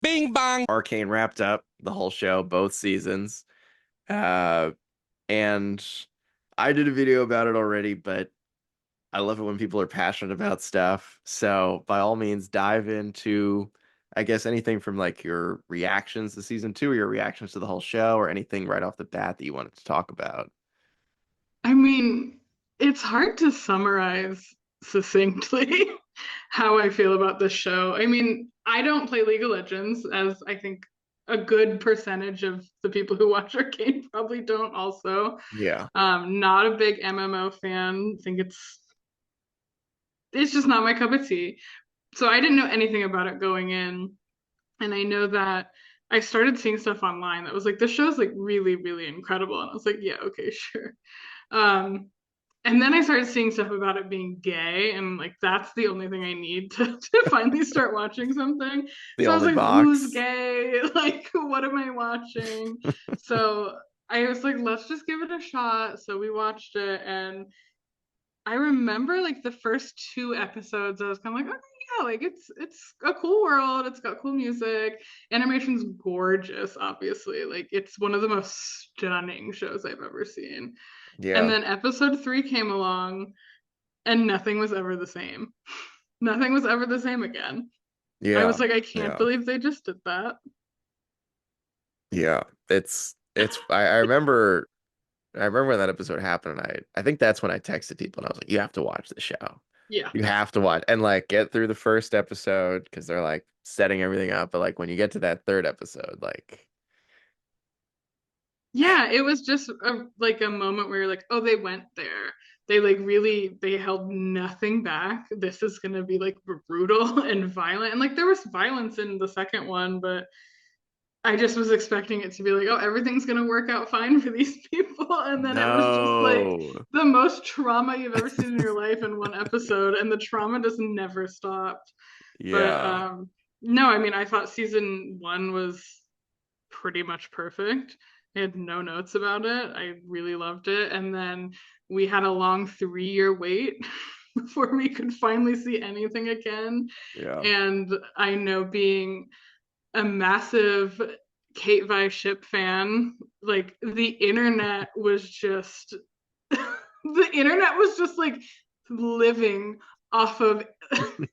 Bing bong. Arcane wrapped up the whole show, both seasons. Uh, and I did a video about it already, but I love it when people are passionate about stuff. So by all means, dive into, I guess, anything from like your reactions to season two or your reactions to the whole show or anything right off the bat that you wanted to talk about. I mean, it's hard to summarize succinctly how I feel about this show. I mean, I don't play League of Legends, as I think a good percentage of the people who watch Arcane probably don't also. Yeah. Not a big MMO fan. Think it's just not my cup of tea. So I didn't know anything about it going in. And I know that I started seeing stuff online that was like, this show's like really, really incredible. And I was like, yeah, okay, sure. Um, and then I started seeing stuff about it being gay, and like that's the only thing I need to finally start watching something. The So I was only like, who's box. gay? Like, what am I watching? So I was like, let's just give it a shot. So we watched it, and I remember like the first two episodes, I was kind of like, okay, yeah, like it's a cool world. It's got cool music. Animation's gorgeous, obviously. Like it's one of the most stunning shows I've ever seen. And Yeah. then episode three came along, and nothing was ever the same. Nothing was ever the same again. I Yeah. was like, I can't Yeah. believe they just did that. Yeah. I remember when that episode happened, and I think that's when I texted people and I was like, you have to watch the show. Yeah. You have to watch and like get through the first episode because they're like setting everything up. But like when you get to that third episode, like Yeah, it was just like a moment where you're like, oh, they went there. They like really they held nothing back. This is gonna be like brutal and violent. And like there was violence in the second one, but I just was expecting it to be like, oh, everything's gonna work out fine for these people. And then it was just like no. the most trauma you've ever seen in your life in one episode, and the trauma just never stopped. But Yeah. no, I mean, I thought season one was pretty much perfect. I had no notes about it. I really loved it. And then we had a long 3 year wait before we could finally see anything again. Yeah. And I know being a massive Kate Vi ship fan, like the internet was just like living off of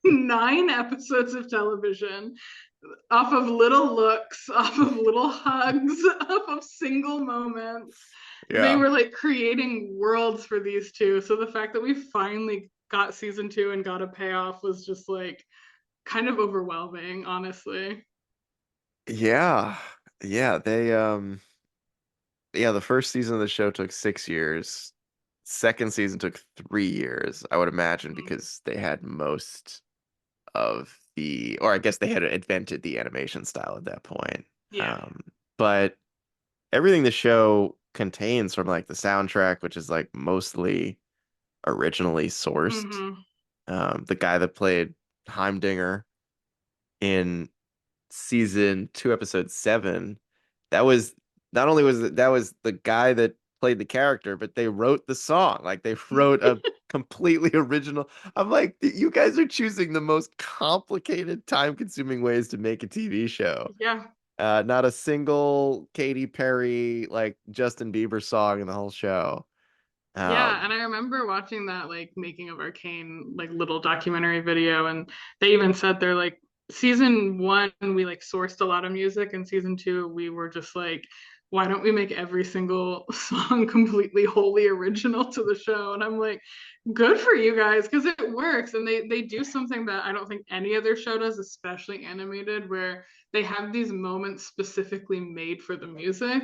9 episodes of television, off of little looks, off of little hugs, off of single moments. They Yeah. were like creating worlds for these two. So the fact that we finally got season two and got a payoff was just like kind of overwhelming, honestly. Yeah. Yeah. The first season of the show took 6 years. Second season took 3 years, I would imagine, because they had most of or I guess they had invented the animation style at that point. Yeah. But everything the show contains from like the soundtrack, which is like mostly originally sourced. Mm-hmm. The guy that played Heimdinger in season two, episode seven, that was not only that was the guy that played the character, but they wrote the song. Like they wrote a completely original. I'm like, you guys are choosing the most complicated, time-consuming ways to make a TV show. Yeah. Not a single Katy Perry, like Justin Bieber song in the whole show. Yeah, Um, and I remember watching that like making of Arcane like little documentary video, and they even said they're like season one we like sourced a lot of music, and season two we were just like, why don't we make every single song completely wholly original to the show? And I'm like, good for you guys because it works, and they do something that I don't think any other show does, especially animated, where they have these moments specifically made for the music.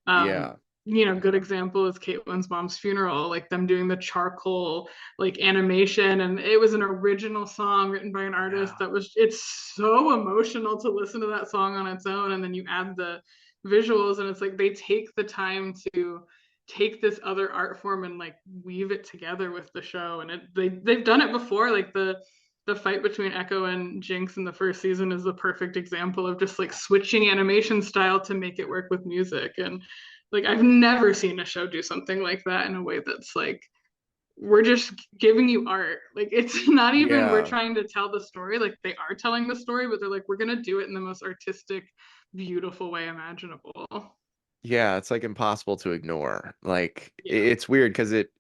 Um, yeah, good example is Caitlin's mom's funeral, like them doing the charcoal like animation, and it was an original song written by an artist yeah, that was it's so emotional to listen to that song on its own, and then you add the visuals, and it's like they take the time to take this other art form and like weave it together with the show, and they've done it before, like the fight between Echo and Jinx in the first season is the perfect example of just like switching animation style to make it work with music. And like I've never seen a show do something like that in a way that's like we're just giving you art. Like it's not even we're Yeah. trying to tell the story. Like they are telling the story, but they're like, we're gonna do it in the most artistic, beautiful way imaginable. Yeah, it's like impossible to ignore. Like Yeah. it's weird because it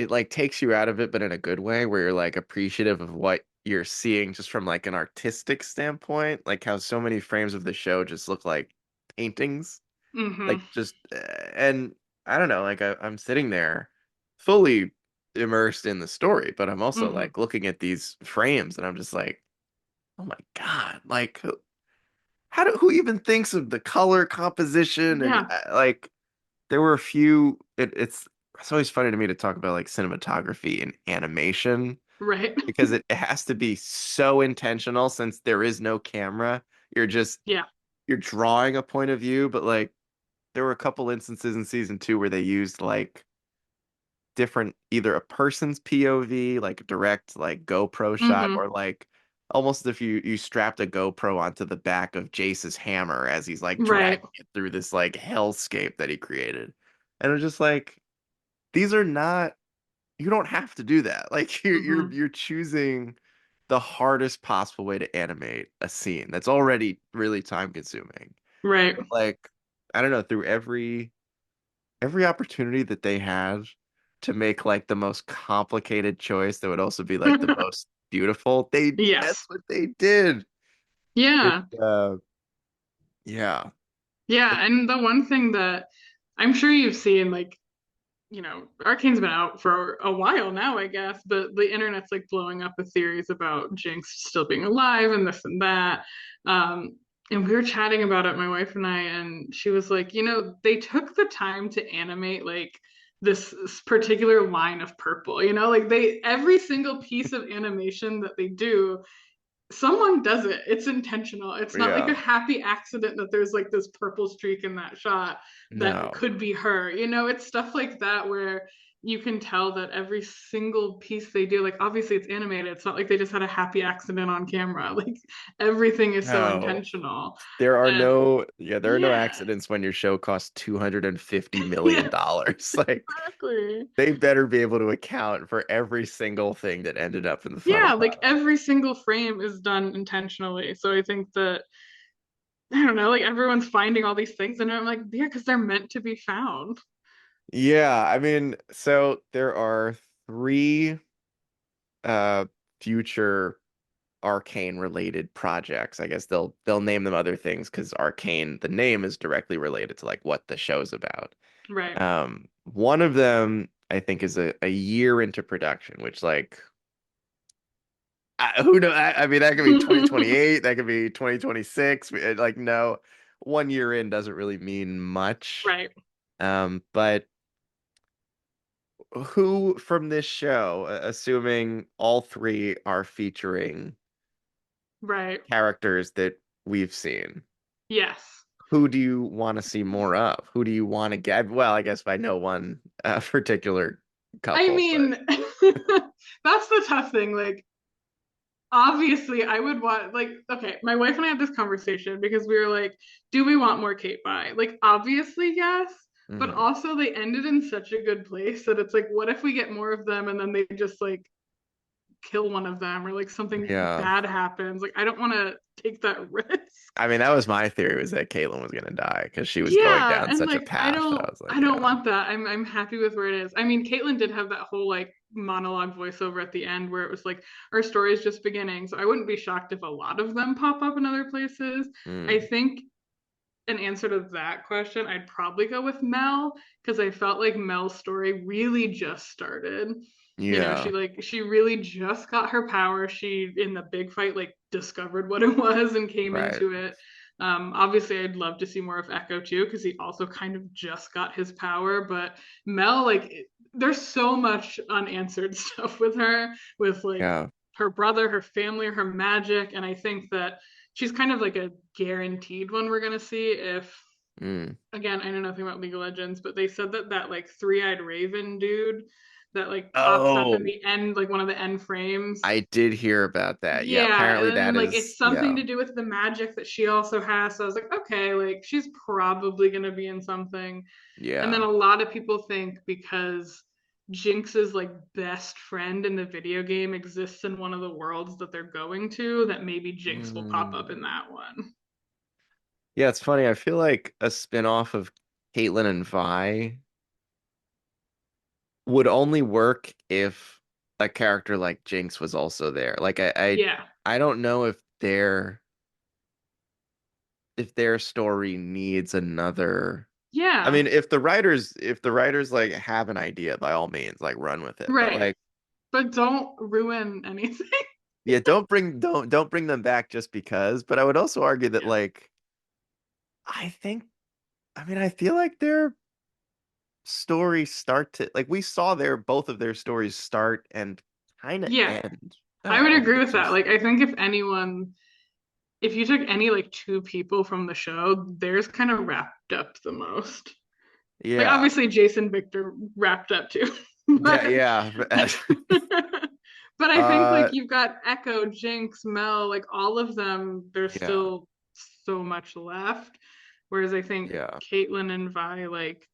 like takes you out of it, but in a good way, where you're like appreciative of what you're seeing just from like an artistic standpoint, like how so many frames of the show just look like paintings, Mm-hmm. like just and I don't know, like I'm sitting there fully immersed in the story, but I'm also Mm-hmm. like looking at these frames and I'm just like, oh my God, like who even thinks of the color composition and Yeah. like there were a few it's always funny to me to talk about like cinematography and animation Right. because it has to be so intentional since there is no camera. You're just Yeah. you're drawing a point of view, but like there were a couple instances in season two where they used like different either a person's POV, like a direct like GoPro shot, Mm-hmm. or like almost if you strapped a GoPro onto the back of Jace's hammer as he's like Right. dragging it through this like hellscape that he created. And it was just like these are not you don't have to do that. Like Mm-hmm. you're choosing the hardest possible way to animate a scene that's already really time consuming. Right. Like I don't know, through every opportunity that they had to make like the most complicated choice that would also be like the most beautiful, they that's Yes. what they did. It Yeah. yeah. Yeah. And the one thing that I'm sure you've seen, like, Arcane's been out for a while now, I guess, but the internet's like blowing up with theories about Jinx still being alive and this and that. Um, and we were chatting about it, my wife and I, and she was like, they took the time to animate like this particular line of purple, like every single piece of animation that they do, someone does it. It's intentional. It's not like a Yeah. happy accident that there's like this purple streak in that shot that No. could be her. It's stuff like that where you can tell that every single piece they do, like obviously it's animated. It's not like they just had a happy accident on camera. Like everything is so No. intentional. There are And no yeah, there are no yeah. accidents when your show costs $250 Yeah, million dollars. Like exactly. they better be able to account for every single thing that ended up in the final Yeah, like product. every single frame is done intentionally. So I think that I don't know, like everyone's finding all these things, and I'm like, yeah, because they're meant to be found. Yeah, I mean, so there are three uh future Arcane related projects. I guess they'll name them other things because Arcane, the name is directly related to like what the show's about. Right. One of them I think is a year into production, which like who know? I mean, that could be 2028, that could be 2026. Like, no, 1 year in doesn't really mean much. Right. But who from this show, assuming all three are featuring Right. characters that we've seen, Yes. who do you want to see more of? Who do you want to get? Well, I guess I know one particular I couple, but mean, that's the tough thing. Like, obviously, I would want, like, okay, my wife and I had this conversation because we were like, do we want more Kate Bye? Like, obviously, yes. But mhm. also, they ended in such a good place that it's like, what if we get more of them and then they just like kill one of them or like something Yeah. bad happens? Like, I don't want to take that risk. I mean, that was my theory was that Caitlyn was gonna die because she was going Yeah, down and such a like I path that I don't was like, I don't yeah. want that. I'm happy with where it is. I mean, Caitlin did have that whole like monologue voiceover at the end where it was like our story is just beginning. So I wouldn't be shocked if a lot of them pop up in other places. I Mm, think an answer to that question, I'd probably go with Mel because I felt like Mel's story really just started. She yeah, like she really just got her power. She in the big fight like discovered what it was and came right. into it. Obviously, I'd love to see more of Echo too because he also kind of just got his power. But Mel, like, there's so much unanswered stuff with her, with like Yeah. her brother, her family, her magic, and I think that she's kind of like a guaranteed one we're gonna see if Mm. again I know nothing about League of Legends, but they said that like three-eyed raven dude that like pops up in Oh, the end, like one of the end frames. I did hear about that. Yeah, Yeah, apparently and that like is, it's something yeah, to do with the magic that she also has. So I was like, okay, like she's probably gonna be in something. And then yeah. a lot of people think because Jinx's like best friend in the video game exists in one of the worlds that they're going to, that maybe Jinx will pop up in Mm. that one. Yeah, it's funny. I feel like a spin-off of Caitlyn and Vi would only work if a character like Jinx was also there. Like Yeah. I don't know if their story needs another. I Yeah. mean, if the writers like have an idea, by all means, like run with it. But Right. like, But don't ruin anything. yeah, don't bring them back just because. But I would also argue that Yeah. like I think I mean I feel like their stories start to like we saw their both of their stories start and kind of Yeah. end I would over agree the with two that. Like, seasons. I think if anyone, if you took any like two people from the show, theirs kind of wrapped up the most. Like, Yeah. obviously, Jason Victor wrapped up too. Yeah, but yeah. but I think like Uh you've got Echo, Jinx, Mel, like all of them, there's yeah. still so much left. Whereas I think Yeah. Caitlyn and Vi like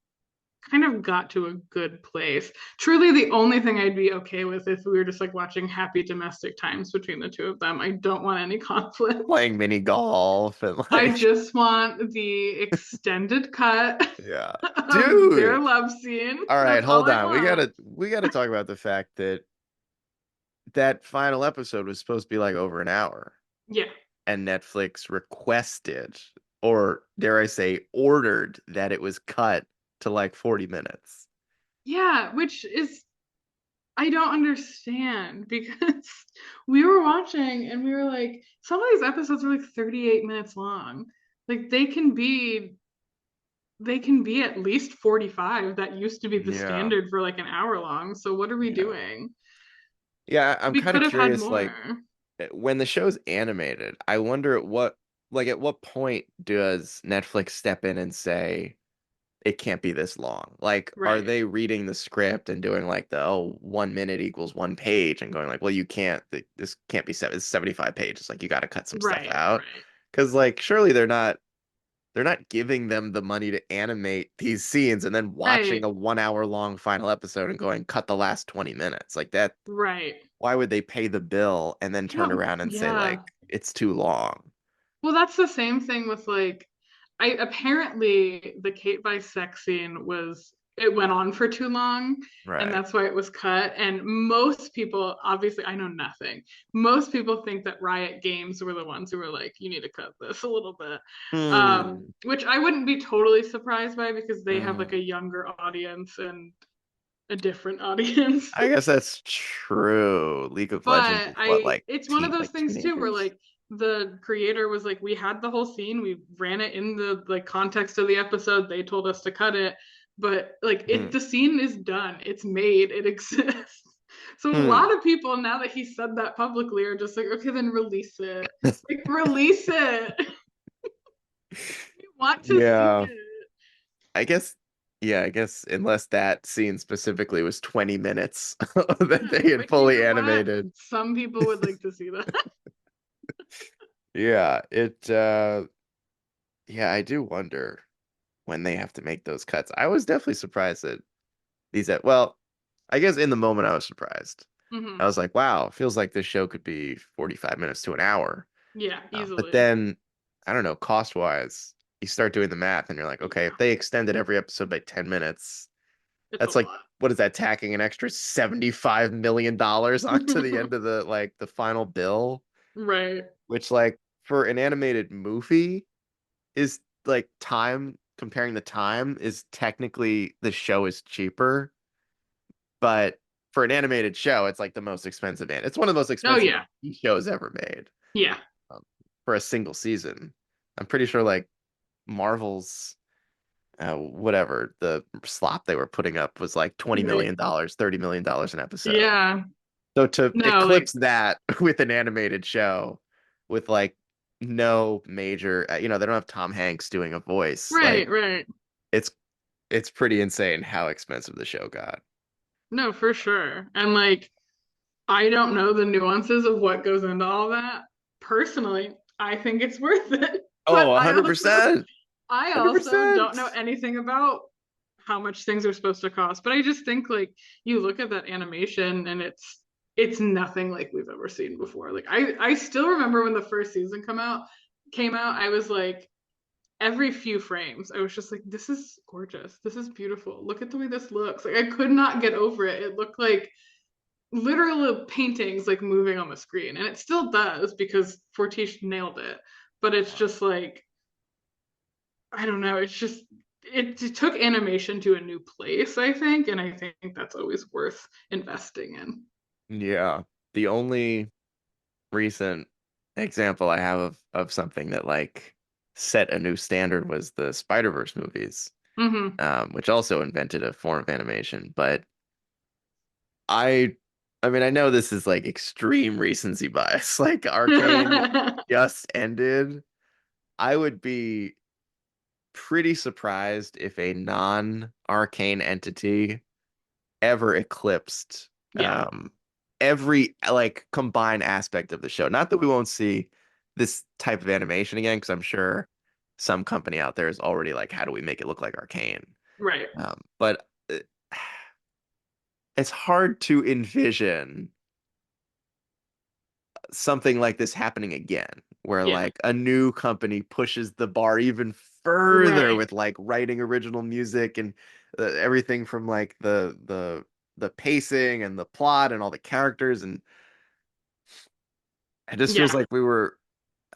kind of got to a good place. Truly, the only thing I'd be okay with if we were just like watching happy domestic times between the two of them. I don't want any conflict. Playing mini golf and I like just want the extended cut yeah. of their Dude. love scene. All right, That's all hold I on. want. We gotta talk about the fact that that final episode was supposed to be like over an hour, Yeah. and Netflix requested, or dare I say, ordered that it was cut to like 40 minutes. Yeah, which is, I don't understand because we were watching and we were like, some of these episodes are like 38 minutes long. Like they can be at least 45. That used to be the Yeah. standard for like an hour long. So what are we Yeah. doing? Yeah, I'm We kind of could have had curious, like, more. when the show's animated, I wonder at what point does Netflix step in and say, it can't be this long? Like, are Right. they reading the script and doing like the, oh, 1 minute equals one page and going like, well, you can't, this can't be it's 75 pages. Like, you got to cut some stuff Right. out. Right. Because, like, surely they're not giving them the money to animate these scenes and then watching Right. a 1 hour long final episode and going, cut the last 20 minutes. Like, that, Right. why would they pay the bill and then turn No, around and say, like, yeah. it's too long? Well, that's the same thing with like, I apparently the Kate by sex scene was, it went on for too long and Right. that's why it was cut. And most people, obviously, I know nothing. Most people think that Riot Games were the ones who were like, you need to cut this a little bit. Hmm. Which I wouldn't be totally surprised by because they have like a Hmm. younger audience and a different audience. I guess that's true. League of Legends But is what, I like it's one of those like things too where teenagers? like the creator was like, we had the whole scene, we ran it in the like context of the episode, they told us to cut it, but like Hmm. the scene is done, it's made, it exists. So a Hmm. lot of people, now that he said that publicly, are just like, okay, then release it. Like, release it. We want to see Yeah. it. I guess, yeah, I guess unless that scene specifically was 20 minutes that Yeah, they had but you fully know what? animated. Some people would like to see that. Yeah, yeah, I do wonder when they have to make those cuts. I was definitely surprised that well, I guess in the moment I was surprised. I Hmm. was like, wow, feels like this show could be 45 minutes to an hour. Yeah, But easily. then, I don't know, cost wise, you start doing the math and you're like, okay, Yeah, if they extended every episode by 10 minutes, it's a that's like, lot. what is that, tacking an extra $75 million onto the end of the like the final bill, Right. which like for an animated movie is like time comparing the time is technically the show is cheaper, but for an animated show, it's like the most expensive and it's one of the most Oh expensive yeah. shows ever made Yeah. um, for a single season. I'm pretty sure like Marvel's whatever the slop they were putting up was like $20 Right. million, $30 million an episode. Yeah. So to No, like, eclipse that with an animated show with like no major, they don't have Tom Hanks doing a voice. right, Like right. it's it's pretty insane how expensive the show got. No, for sure. And like, I don't know the nuances of what goes into all that. Personally, I think it's worth it. Oh, But I also 100%. I also don't 100%. know anything about how much things are supposed to cost. But I just think like you look at that animation and it's nothing like we've ever seen before. Like I still remember when the first season came out, I was like every few frames, I was just like, this is gorgeous. This is beautiful. Look at the way this looks. Like I could not get over it. It looked like literal paintings like moving on the screen. And it still does because Fortiche nailed it. But it's just like, I don't know, it's just it took animation to a new place, I think, and I think that's always worth investing in. Yeah. The only recent example I have of something that like set a new standard was the Spider-Verse movies, Mm-hmm. which also invented a form of animation. But I, I mean, I know this is like extreme recency bias. Like Arcane just ended. I would be pretty surprised if a non-Arcane entity ever eclipsed Yeah, every like combined aspect of the show. Not that we won't see this type of animation again, because I'm sure some company out there is already like, how do we make it look like Arcane? right. But it's hard to envision something like this happening again, where Yeah, like a new company pushes the bar even further right. with like writing original music and everything from like the pacing and the plot and all the characters, and it just feels Yeah. like we were,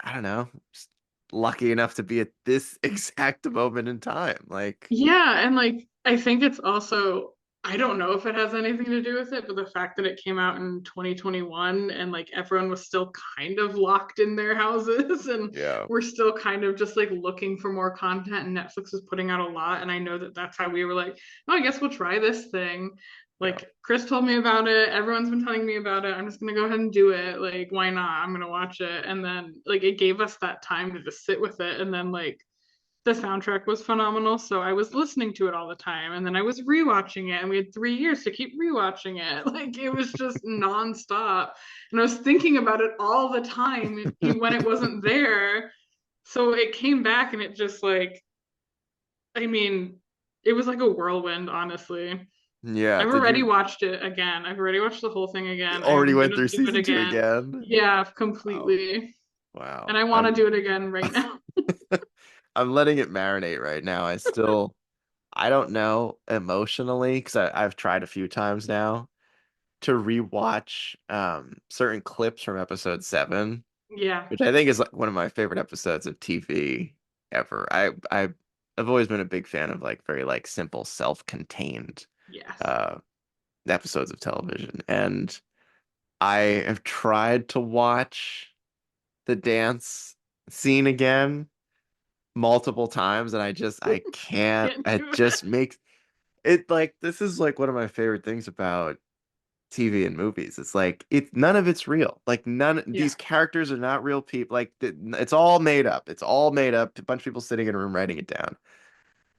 I don't know, just lucky enough to be at this exact moment in time. Like, Yeah, and like I think it's also I don't know if it has anything to do with it, but the fact that it came out in 2021 and like everyone was still kind of locked in their houses and yeah, we're still kind of just like looking for more content and Netflix is putting out a lot and I know that that's how we were like, "Oh, I guess we'll try this thing." yeah, Like Chris told me about it, everyone's been telling me about it. I'm just going to go ahead and do it. Like why not? I'm going to watch it. And then like it gave us that time to just sit with it and then like the soundtrack was phenomenal. So I was listening to it all the time. And then I was rewatching it. And we had 3 years to keep rewatching it. Like it was just nonstop. And I was thinking about it all the time when it wasn't there. So it came back and it just like, I mean, it was like a whirlwind, honestly. yeah. I've Did already you watched it again. I've already watched the whole thing again. already I'm went gonna through do it season two again. again? Yeah, Wow, completely. And wow. I want to do it again right now. I'm letting it marinate right now. I don't know emotionally because I've tried a few times now to rewatch certain clips from episode 7, Yeah. which I think is like one of my favorite episodes of TV ever. I've always been a big fan of like very like simple, self-contained Yes. uh episodes of television. And I have tried to watch the dance scene again multiple times and I can't. Can't It do it. just makes it like this is like one of my favorite things about TV and movies. It's like none of it's real. Like none Yeah. these characters are not real people. Like it's all made up. It's all made up. A bunch of people sitting in a room writing it down.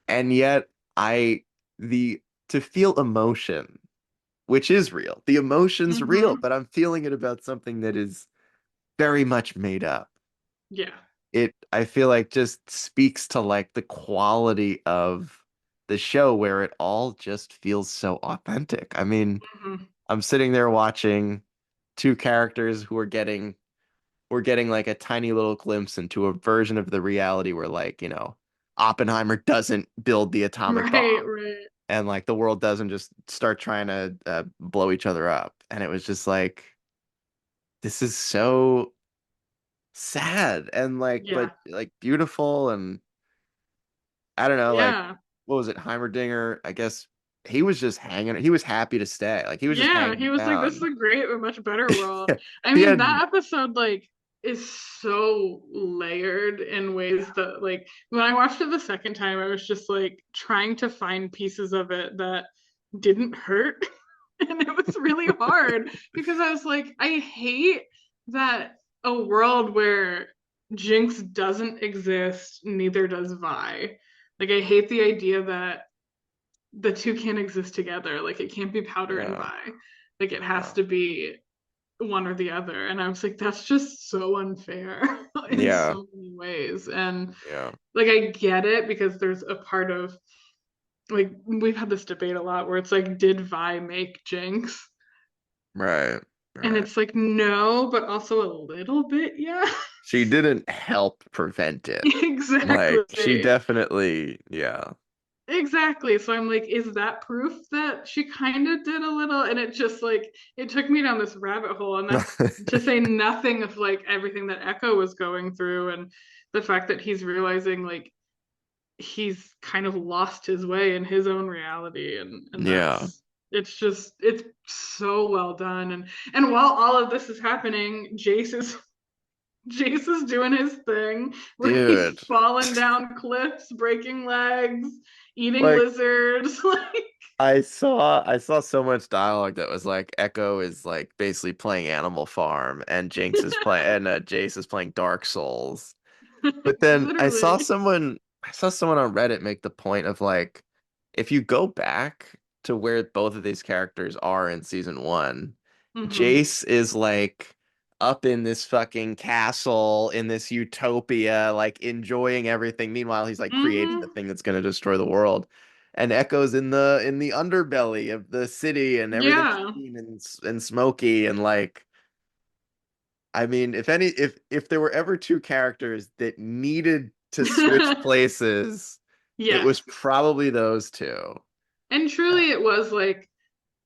And yet I the to feel emotion, which is real. The emotion's real, Hmm. but I'm feeling it about something that is very much made up. Yeah. It I feel like just speaks to like the quality of the show where it all just feels so authentic. I mean, Hmm. I'm sitting there watching two characters who are getting we're getting like a tiny little glimpse into a version of the reality where like, Oppenheimer doesn't build the atomic Right, bomb right. and like the world doesn't just start trying to blow each other up. And it was just like this is so sad and like but Yeah. like beautiful, and I don't know, like Yeah. what was it, Heimerdinger? I guess he was just hanging. He was happy to stay. Like he was just Yeah. He hanging was like, this is around. a great, a much better world. I He mean, had that episode, like, is so layered in ways that, like, when I watched it the second time, I was just like trying to find pieces of it that didn't hurt. And it was really hard because I was like, I hate that a world where Jinx doesn't exist, neither does Vi. Like, I hate the idea that the two can't exist together. Like it can't be Powder and yeah, Vi. Like it has yeah, to be one or the other. And I was like, that's just so unfair in yeah, so many ways. And yeah, like I get it because there's a part of like we've had this debate a lot where it's like, did Vi make Jinx? Right. And Right. it's like, no, but also a little bit, yeah. She didn't help prevent it. Like she Exactly. definitely, yeah. Exactly. So I'm like, is that proof that she kind of did a little? And it just like, it took me down this rabbit hole. And that's to say nothing of like everything that Echo was going through and the fact that he's realizing like he's kind of lost his way in his own reality. And Yeah. that's, it's just, it's so well done. And while all of this is happening, Jace is doing his thing where he's Dude. falling down cliffs, breaking legs, eating Like lizards. Like, I saw so much dialogue that was like Echo is like basically playing Animal Farm and Jinx is playing and Jace is playing Dark Souls. But then literally. I saw someone on Reddit make the point of like if you go back to where both of these characters are in season one, Mm-hmm. Jace is like up in this fucking castle in this utopia, like enjoying everything. Meanwhile, he's like creating the Mm-hmm. thing that's gonna destroy the world. And Echo's in the underbelly of the city and everything's Yeah. clean and smoky and like I mean, if there were ever two characters that needed to switch places, it Yes. was probably those two. And Uh, truly, it was like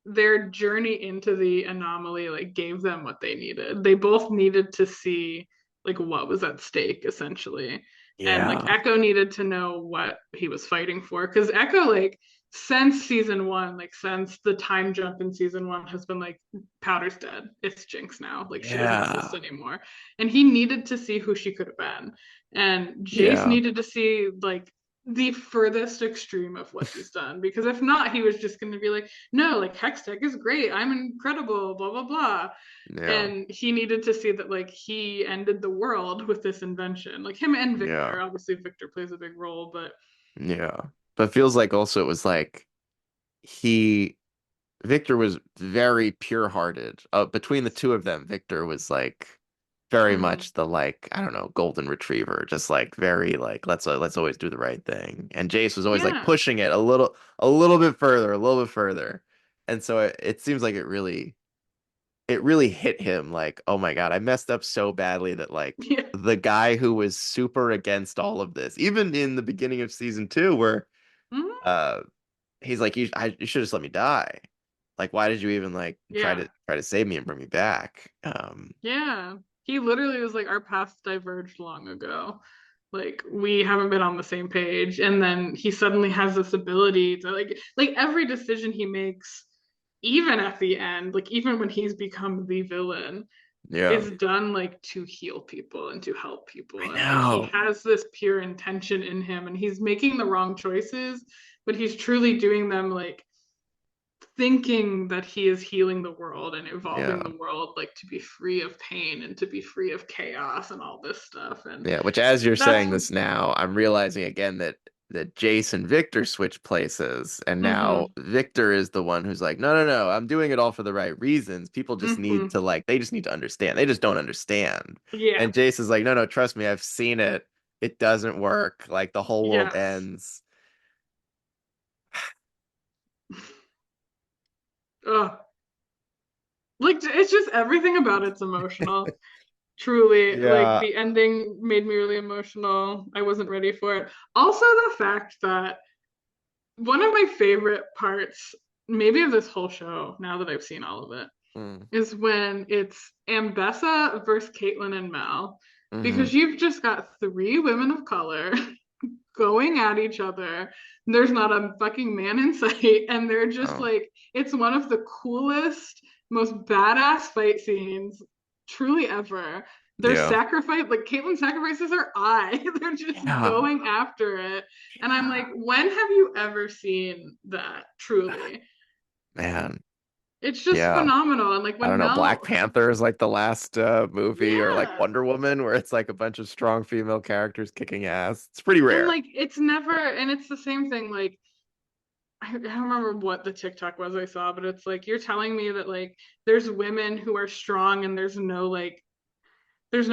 their journey into the anomaly like gave them what they needed. They both needed to see like what was at stake essentially. And like yeah, Echo needed to know what he was fighting for cuz Echo like since season 1, like since the time jump in season 1 has been like Powder's dead. It's Jinx now. Like she doesn't exist yeah, anymore. And he needed to see who she could have been. And Jace yeah, needed to see like the furthest extreme of what she's done because if not he was just going to be like no, like Hextech is great. I'm incredible, blah, blah, blah. yeah, And he needed to see that like he ended the world with this invention. Like him and yeah, Victor. Obviously, Victor plays a big role, but yeah. But it feels like also it was like he Victor was very pure-hearted. Between the two of them, Victor was like very mm-hmm. much the like I don't know golden retriever, just like very like let's always do the right thing. And Jace was always like Yeah. pushing it a little bit further, a little bit further. And so it seems like it really hit him like oh my God, I messed up so badly that like Yeah. the guy who was super against all of this, even in the beginning of season two, where Mm-hmm. uh he's like, you should just let me die. Like, why did you even like try Yeah. to try to save me and bring me back? Yeah. He literally was like, our paths diverged long ago. Like we haven't been on the same page. And then he suddenly has this ability to like every decision he makes, even at the end, like even when he's become the villain, Yeah, is done like to heal people and to help I people and like he know. has this pure intention in him and he's making the wrong choices but he's truly doing them like thinking that he is healing the world and evolving Yeah, the world like to be free of pain and to be free of chaos and all this stuff and yeah. Which, as you're that's saying this now, I'm realizing again that Jace and Victor switch places, and now mm-hmm, Victor is the one who's like, no, no, no, I'm doing it all for the right reasons. People just need mm-hmm. to like, they just need to understand. They just don't understand. Yeah. And Jace is like, no, no, trust me, I've seen it. It doesn't work. Like the whole world Yes. ends. Ugh. Like it's just everything about it's emotional. Truly, like Yeah. the ending made me really emotional. I wasn't ready for it. Also, the fact that one of my favorite parts, maybe of this whole show, now that I've seen all of it, Mm. is when it's Ambessa versus Caitlyn and Mel. Hmm. Because you've just got three women of color going at each other. There's not a fucking man in sight. And they're just Oh, like, it's one of the coolest, most badass fight scenes truly ever. They're yeah. sacrifice like Caitlyn sacrifices her eye. They're just Yeah. going after it. And I'm like, Yeah. when have you ever seen that truly? Man. It's just Yeah. phenomenal. And like I don't when know. Black Mel, Panther is like the last movie, or like yeah. Wonder Woman, where it's like a bunch of strong female characters kicking ass. It's pretty And rare. like it's never, and it's the same thing. Like I don't remember what the TikTok was I saw, but it's like you're telling me that like there's women who are strong and there's no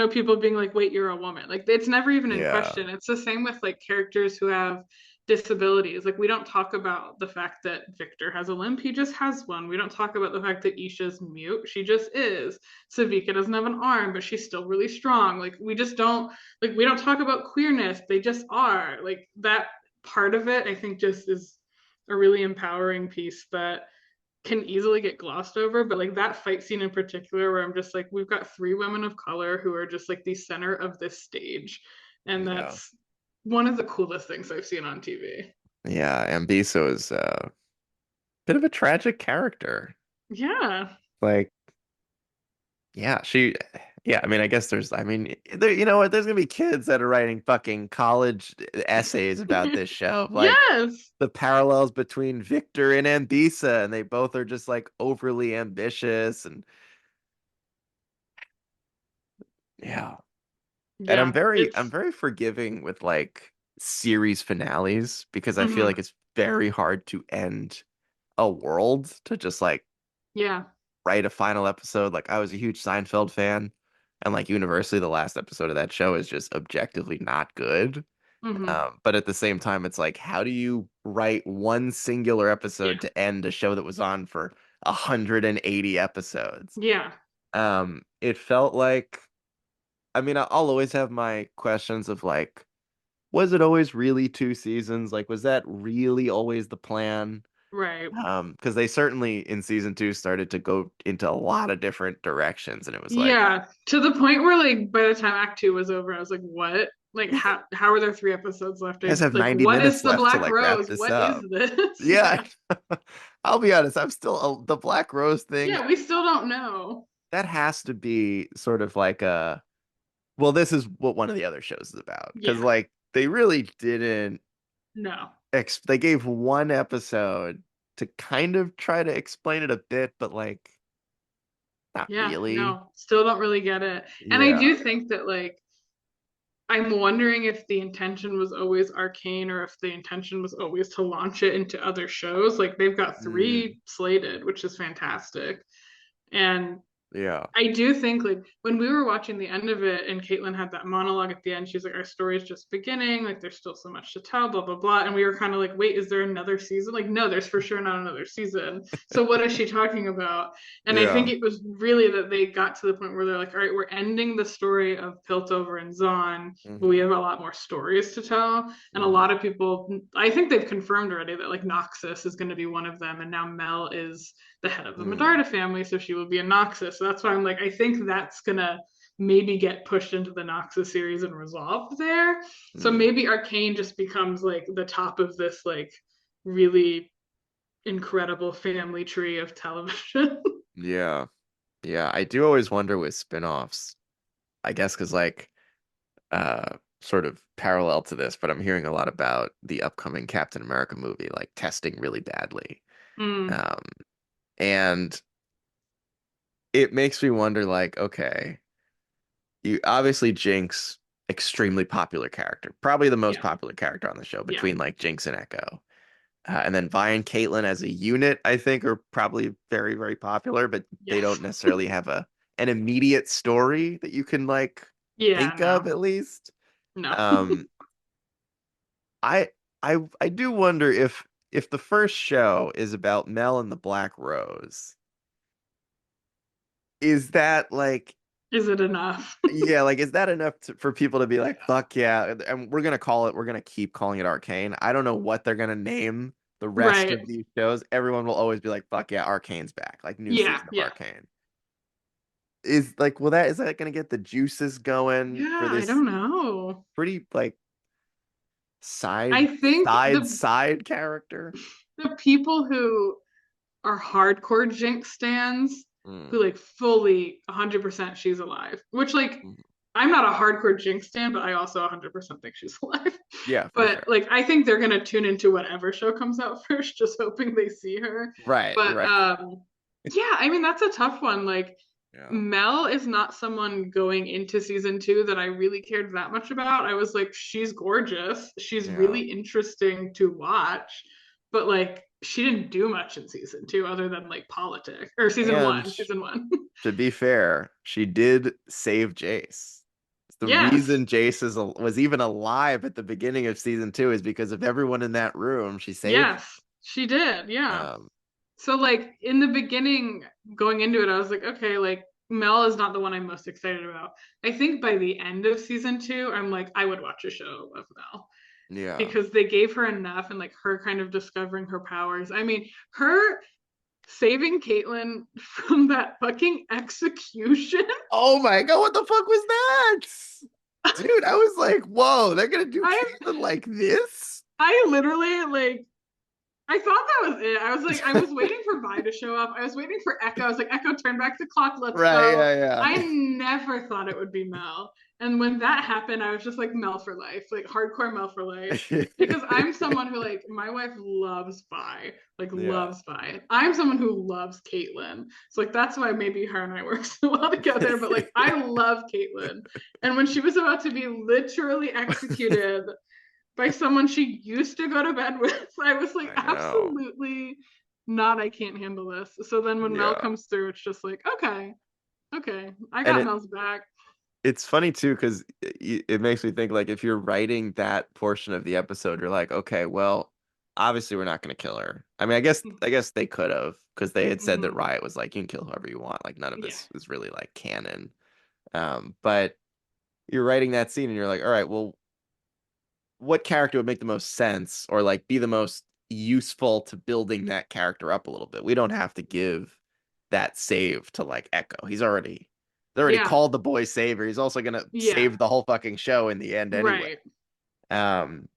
people being like, wait, you're a woman. Like it's never even in Yeah. question. It's the same with like characters who have disabilities. Like we don't talk about the fact that Victor has a limp, he just has one. We don't talk about the fact that Isha's mute, she just is. Savika doesn't have an arm, but she's still really strong. Like we just don't like we don't talk about queerness, they just are. Like that part of it I think just is a really empowering piece that can easily get glossed over, but like that fight scene in particular where I'm just like we've got three women of color who are just like the center of this stage, and Yeah. that's one of the coolest things I've seen on TV. Yeah, Ambiso is a bit of a tragic character. Yeah. Like, yeah, yeah, I mean, I guess I mean, you know what? There's gonna be kids that are writing fucking college essays about this show. Like, Yes. the parallels between Victor and Ambisa, and they both are just like overly ambitious. And yeah. And Yeah. I'm It's very forgiving with like series finales because I feel like mhm. it's very hard to end a world to just like Yeah. write a final episode. Like I was a huge Seinfeld fan, and like universally, the last episode of that show is just objectively not good. Mhm. But at the same time, it's like, how do you write one singular Yeah. episode to end a show that was on for 180 episodes? Yeah. It felt like, I mean, I'll always have my questions of like, was it always really 2 seasons? Like, was that really always the plan? Right. Because they certainly in season 2 started to go into a lot of different directions, and it was like, Yeah. To the point where like by the time Act Two was over, I was like, what? Like you how are there three episodes left? guys have Like 90 what is minutes the left to Black like wrap Rose? this What is up. this? Yeah, Yeah. I'll be honest, I'm still the Black Rose thing. Yeah, we still don't know. That has to be sort of like well, this is what one of the other shows is about because Yeah. like they really didn't No. they gave one episode to kind of try to explain it a bit, but like not Yeah, really. no. Still don't really get it. And I Yeah. do think that like I'm wondering if the intention was always Arcane or if the intention was always to launch it into other shows. Like they've got Mm, three slated, which is fantastic. And yeah. I do think like when we were watching the end of it and Caitlin had that monologue at the end, she's like, our story's just beginning, like there's still so much to tell, blah blah blah. And we were kind of like, wait, is there another season? Like, no, there's for sure not another season. So what is she talking about? And I think Yeah. it was really that they got to the point where they're like, all right, we're ending the story of Piltover and Zahn, but we Hmm. have a lot more stories to tell. And a Hmm. lot of people, I think they've confirmed already that like Noxus is going to be one of them, and now Mel is the head of the Mm, Medarda family, so she will be a Noxus. So that's why I'm like, I think that's gonna maybe get pushed into the Noxus series and resolved there. So mm. maybe Arcane just becomes like the top of this like really incredible family tree of television. Yeah. Yeah. I do always wonder with spin-offs, I guess because like sort of parallel to this, but I'm hearing a lot about the upcoming Captain America movie, like testing really badly. Mm, Um, and it makes me wonder, like, okay, you obviously Jinx, extremely popular character, probably the most yeah, popular character on the show yeah, between like Jinx and Echo. And then Vi and Caitlyn as a unit, I think, are probably very, very popular, but they yes, don't necessarily have a an immediate story that you can like yeah, think of no, at least. no. Um, I I do wonder if the first show is about Mel and the Black Rose, is that like, Is it enough? yeah, like is that enough for people to be like, fuck yeah, and we're gonna keep calling it Arcane. I don't know what they're gonna name the rest Right. of these shows. Everyone will always be like, fuck yeah, Arcane's back, like new Yeah, season of yeah. Arcane. Is that gonna get the juices going for Yeah, I this don't know. pretty like I side think side character? the people who are hardcore Jinx stands Mm, who like fully 100% she's alive. Which like mhm. I'm not a hardcore Jinx stand, but I also 100% think she's alive. Yeah, for But sure. like I think they're gonna tune into whatever show comes out first, just hoping they see her. Right, But right. yeah, I mean that's a tough one. Like Yeah. Mel is not someone going into season two that I really cared that much about. I was like, she's gorgeous. She's Yeah. really interesting to watch, but like she didn't do much in season two other than like politics or season And one, season one. to be fair, she did save Jace. The Yes. reason Jace was even alive at the beginning of season two is because of everyone in that room. She saved. Yes. She did. Yeah. Um, So like in the beginning, going into it, I was like, okay, like Mel is not the one I'm most excited about. I think by the end of season two, I'm like, I would watch a show of Mel yeah. because they gave her enough and like her kind of discovering her powers. I mean, her saving Caitlyn from that fucking execution. Oh my God, what the fuck was that? Dude, I was like, whoa, they're gonna do I Caitlyn like this? I literally like I thought that was it. I was like, I was waiting for Vi to show up. I was waiting for Echo. I was like, Echo, turn back the clock. Let's Right, go. yeah, I never thought it would be Mel. And when that happened, I was just like, Mel for life, like hardcore Mel for life. yeah. Because I'm someone who, like, my wife loves Vi, like, Yeah. loves Vi. I'm someone who loves Caitlyn. So, like, that's why maybe her and I work so well together. But, like, I love Caitlyn. And when she was about to be literally executed by someone she used to go to bed with. I was like, I know. absolutely not. I can't handle this. So then when Mel Yeah. comes through, it's just like, okay, okay, I And got Mel's back. it's funny too because it makes me think like if you're writing that portion of the episode, you're like, okay, well, obviously we're not going to kill her. I mean, I guess they could have because they had said that Mm-hmm. Riot was like, you can kill whoever you want. Like none of Yeah, this is really like canon. But you're writing that scene and you're like, all right, well, what character would make the most sense or like be the most useful to building that character up a little bit? We don't have to give that save to like Echo. They already yeah, called the boy savior. He's also gonna yeah, save the whole fucking show in the end anyway. right. Um,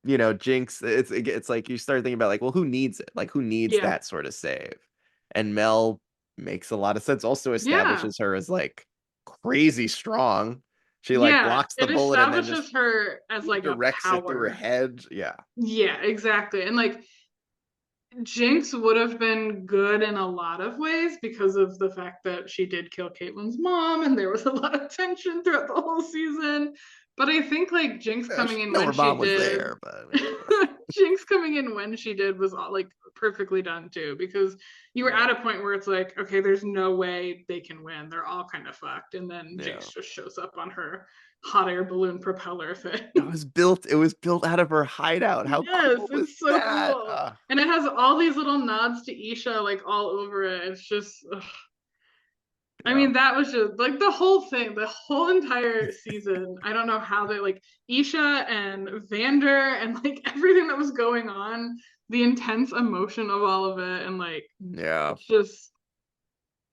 Jinx, it's like you start thinking about like, well, who needs it? Like who needs Yeah, that sort of save? And Mel makes a lot of sense. Also yeah, establishes her as like crazy strong. She like yeah. blocks the It bullet and then just establishes her as like a directs it through her power. head. Yeah. Yeah, exactly. And like Jinx would have been good in a lot of ways because of the fact that she did kill Caitlyn's mom and there was a lot of tension throughout the whole season. But I think like Jinx Yeah, she coming in know when her mom she was did, there, but I mean, Jinx coming in when she did was all like perfectly done too because you were yeah, at a point where it's like, okay, there's no way they can win. They're all kind of fucked. And then yeah. Jinx just shows up on her hot air balloon propeller thing. It was built out of her hideout. How Yes, cool was it's so that? cool. And it has all these little nods to Isha like all over it. It's just ugh. I Yeah. mean, that was just like the whole thing, the whole entire season. I don't know how they like Isha and Vander and like everything that was going on, the intense emotion of all of it, and like Yeah, it's just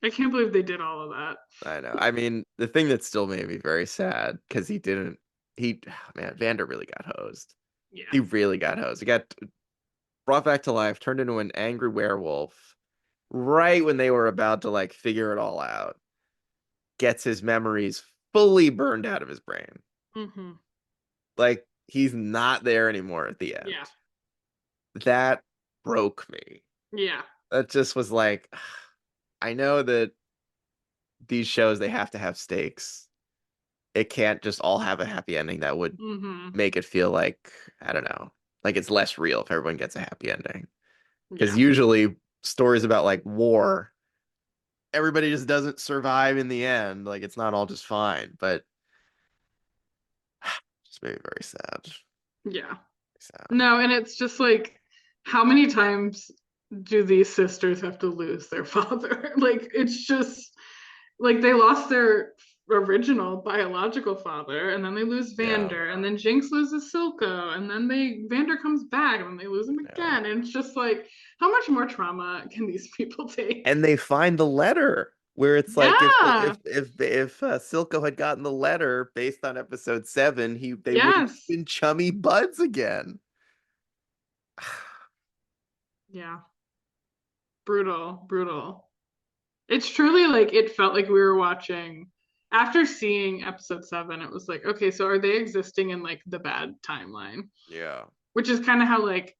I can't believe they did all of that. I know. I mean, the thing that still made me very sad because he didn't he man, Vander really got hosed. Yeah. He really got hosed. He got brought back to life, turned into an angry werewolf right when they were about to like figure it all out. Gets his memories fully burned out of his brain. Hmm. Like he's not there anymore at the Yeah. end. That broke me. Yeah. That just was like I know that these shows they have to have stakes. It can't just all have a happy ending that would Hmm. make it feel like I don't know, like it's less real if everyone gets a happy ending. Because Yeah. usually stories about like war, everybody just doesn't survive in the end. Like it's not all just fine, but just made me very sad. Yeah. Sad. No, and it's just like how many times do these sisters have to lose their father? Like it's just like they lost their original biological father and then they lose Yeah, Vander and then Jinx loses Silco and then they Vander comes back and then they lose him yeah. again and it's just like how much more trauma can these people take? And they find the letter where it's like if the Yeah. if Silco had gotten the letter based on episode 7, they would have Yes. been chummy buds again. Yeah. Brutal, brutal. It's truly like it felt like we were watching after seeing episode 7, it was like, okay, so are they existing in like the bad timeline? Yeah. Which is kind of how like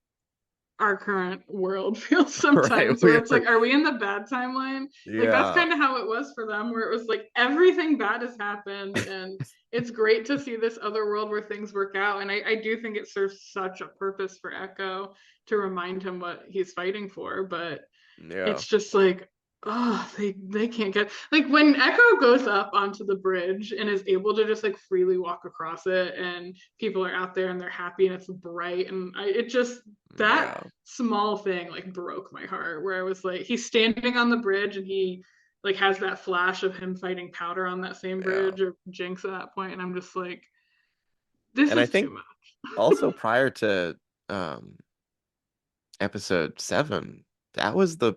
our current world feels Right. sometimes, where it's like, are we in the bad timeline? Like that's Yeah. kind of how it was for them, where it was like everything bad has happened, and it's great to see this other world where things work out. And I do think it serves such a purpose for Echo to remind him what he's fighting for, but Yeah. it's just like Oh, they can't get like when Echo goes up onto the bridge and is able to just like freely walk across it, and people are out there and they're happy and it's bright, and it just that Yeah. small thing like broke my heart. Where I was like, he's standing on the bridge and he like has that flash of him fighting Powder on that same Yeah. bridge or Jinx at that point, and I'm just like, this And I is too think much. also prior to um episode 7, that was the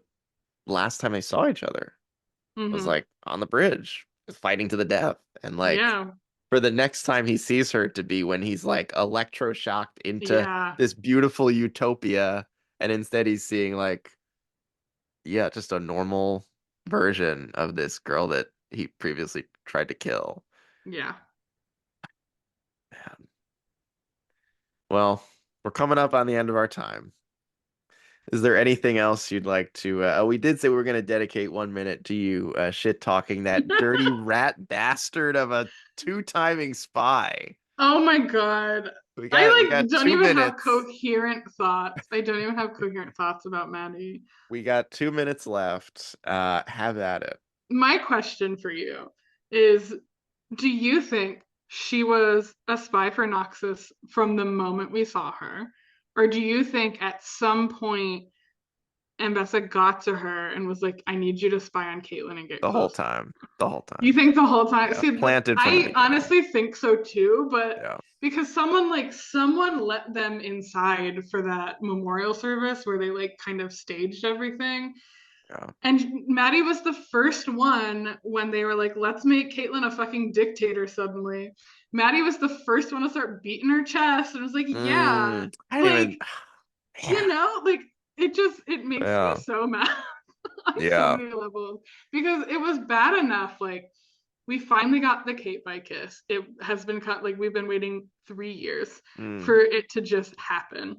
last time they saw each other. Was Hmm. like on the bridge, fighting to the death. And like Yeah, for the next time he sees her to be when he's like electroshocked into yeah, this beautiful utopia, and instead he's seeing like, yeah, just a normal version of this girl that he previously tried to kill. yeah. Man. Well, we're coming up on the end of our time. Is there anything else you'd like to? We did say we were going to dedicate 1 minute to you shit talking that dirty rat bastard of a two-timing spy. Oh my God. We I like got don't two even have minutes. coherent thoughts. I don't even have coherent thoughts about Maddie. We got 2 minutes left. Have at it. My question for you is, do you think she was a spy for Noxus from the moment we saw her? Or do you think at some point Ambessa got to her and was like, I need you to spy on Caitlyn and get The whole close? time. The whole You time. think the whole time? Yeah, See, planted from the I beginning. honestly think so too, but Yeah, because someone let them inside for that memorial service where they like kind of staged everything. yeah. And Maddie was the first one when they were like, let's make Caitlyn a fucking dictator suddenly. Maddie was the first one to start beating her chest and was like, yeah, I didn't like, even. Man. like it makes me Yeah, so mad on so yeah. many levels because it was bad enough. Like, we finally got the Kate by kiss. It has been cut, like, we've been waiting 3 years Mm, for it to just happen.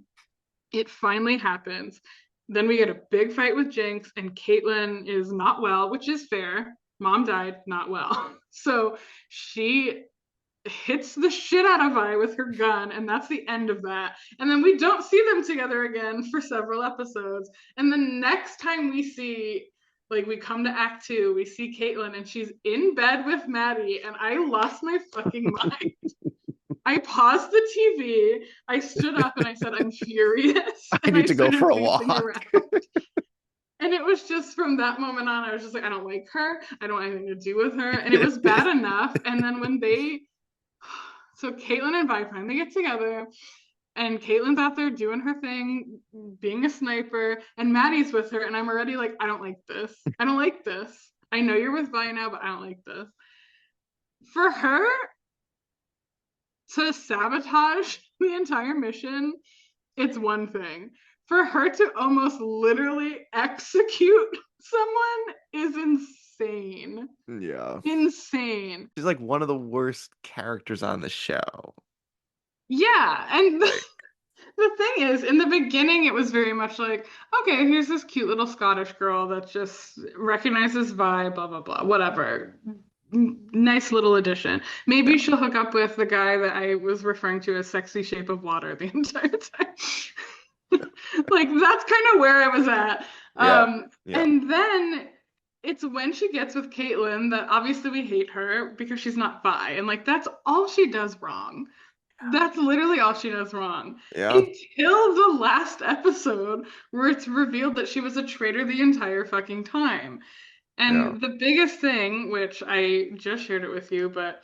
It finally happens. Then we get a big fight with Jinx, and Caitlyn is not well, which is fair. Mom died, not well. So she hits the shit out of Vi with her gun, and that's the end of that. And then we don't see them together again for several episodes. And the next time we see, like, we come to Act Two, we see Caitlyn, and she's in bed with Maddie, and I lost my fucking mind. I paused the TV, I stood up, and I said, I'm furious. I And I need to go started for a pacing walk. around. And it was just from that moment on, I was just like, I don't like her. I don't want anything to do with her. And it was bad enough. And then when they so Caitlyn and Vi finally get together, and Caitlyn's out there doing her thing, being a sniper, and Maddie's with her, and I'm already like, I don't like this. I don't like this. I know you're with Vi now, but I don't like this. For her to sabotage the entire mission, it's one thing. For her to almost literally execute someone is insane. Yeah. Insane. She's like one of the worst characters on the show. Yeah, and Like, the thing is, in the beginning, it was very much like, okay, here's this cute little Scottish girl that just recognizes vibe, blah, blah, blah, whatever. Nice little addition. yeah, Maybe she'll hook up with the guy that I was referring to as sexy shape of water the entire time. Like, that's kind of where I was at. yeah, yeah, And then it's when she gets with Caitlyn that obviously we hate her because she's not bi. And like, that's all she does wrong. That's literally all she does wrong. yeah, Until the last episode where it's revealed that she was a traitor the entire fucking time. yeah. And the biggest thing, which I just shared it with you, but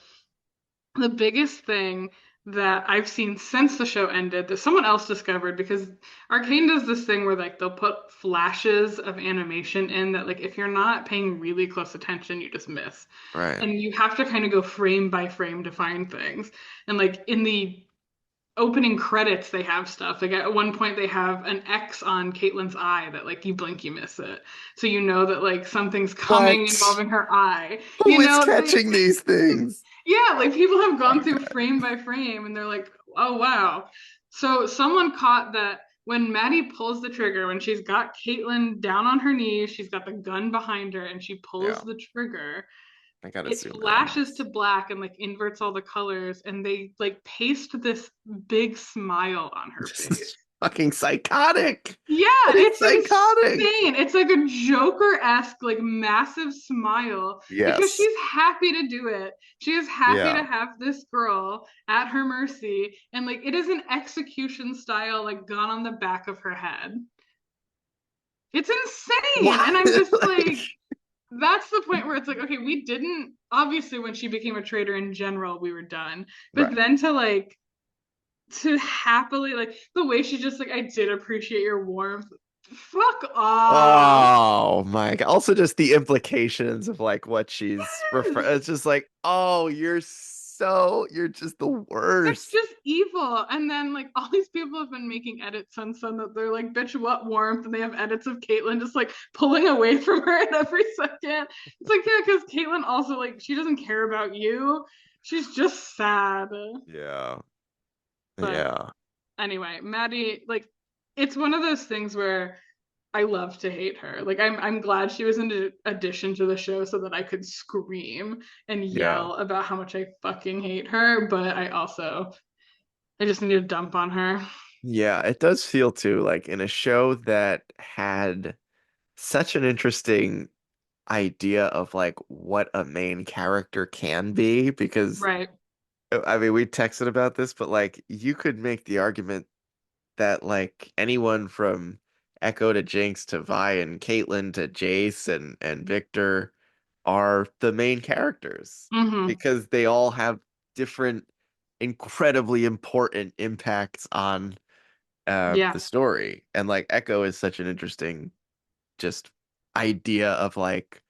the biggest thing that I've seen since the show ended that someone else discovered, because Arcane does this thing where like they'll put flashes of animation in that, like, if you're not paying really close attention, you just miss. Right. And you have to kind of go frame by frame to find things. And like in the opening credits, they have stuff. Like at one point, they have an X on Caitlyn's eye that like you blink, you miss it. So you know that like something's coming What? involving her eye. Who You is know, catching these things? yeah, like people have gone through Okay. frame by frame and they're like, oh wow. So someone caught that when Maddie pulls the trigger, when she's got Caitlyn down on her knees, she's got the gun behind her and she pulls Yeah, the trigger, I gotta it zoom in on flashes to this. black and like inverts all the colors and they like paste this big smile on her face. fucking psychotic. Yeah, It's it's psychotic. insane. It's like a Joker-esque, like massive smile because Yes. she's happy to do it. She is happy to Yeah. have this girl at her mercy, and like it is an execution style, like gun on the back of her head. It's insane. Why? And I'm just Like, like, that's the point where it's like, okay, we didn't obviously when she became a traitor in general, we were done. But right. then to happily like the way she just like I did appreciate your warmth. Fuck off. Oh my God. Also just the implications of like what she's Yes. it's just like, oh, you're just the That's worst. just evil. And then like all these people have been making edits since then that they're like, bitch, what warmth? And they have edits of Caitlyn just like pulling away from her at every second. It's like, yeah, because Caitlyn also like she doesn't care about you. She's just sad. Yeah. But Yeah. anyway, Maddie, like it's one of those things where I love to hate her. Like I'm glad she was in addition to the show so that I could scream and Yeah. yell about how much I fucking hate her, but I just need to dump on her. Yeah, it does feel too like in a show that had such an interesting idea of like what a main character can be because Right. I mean we texted about this, but like you could make the argument that like anyone from Echo to Jinx to Vi and Caitlyn to Jace and Victor are the main characters Mm-hmm. because they all have different incredibly important impacts on Yeah. the story. And like Echo is such an interesting just idea of like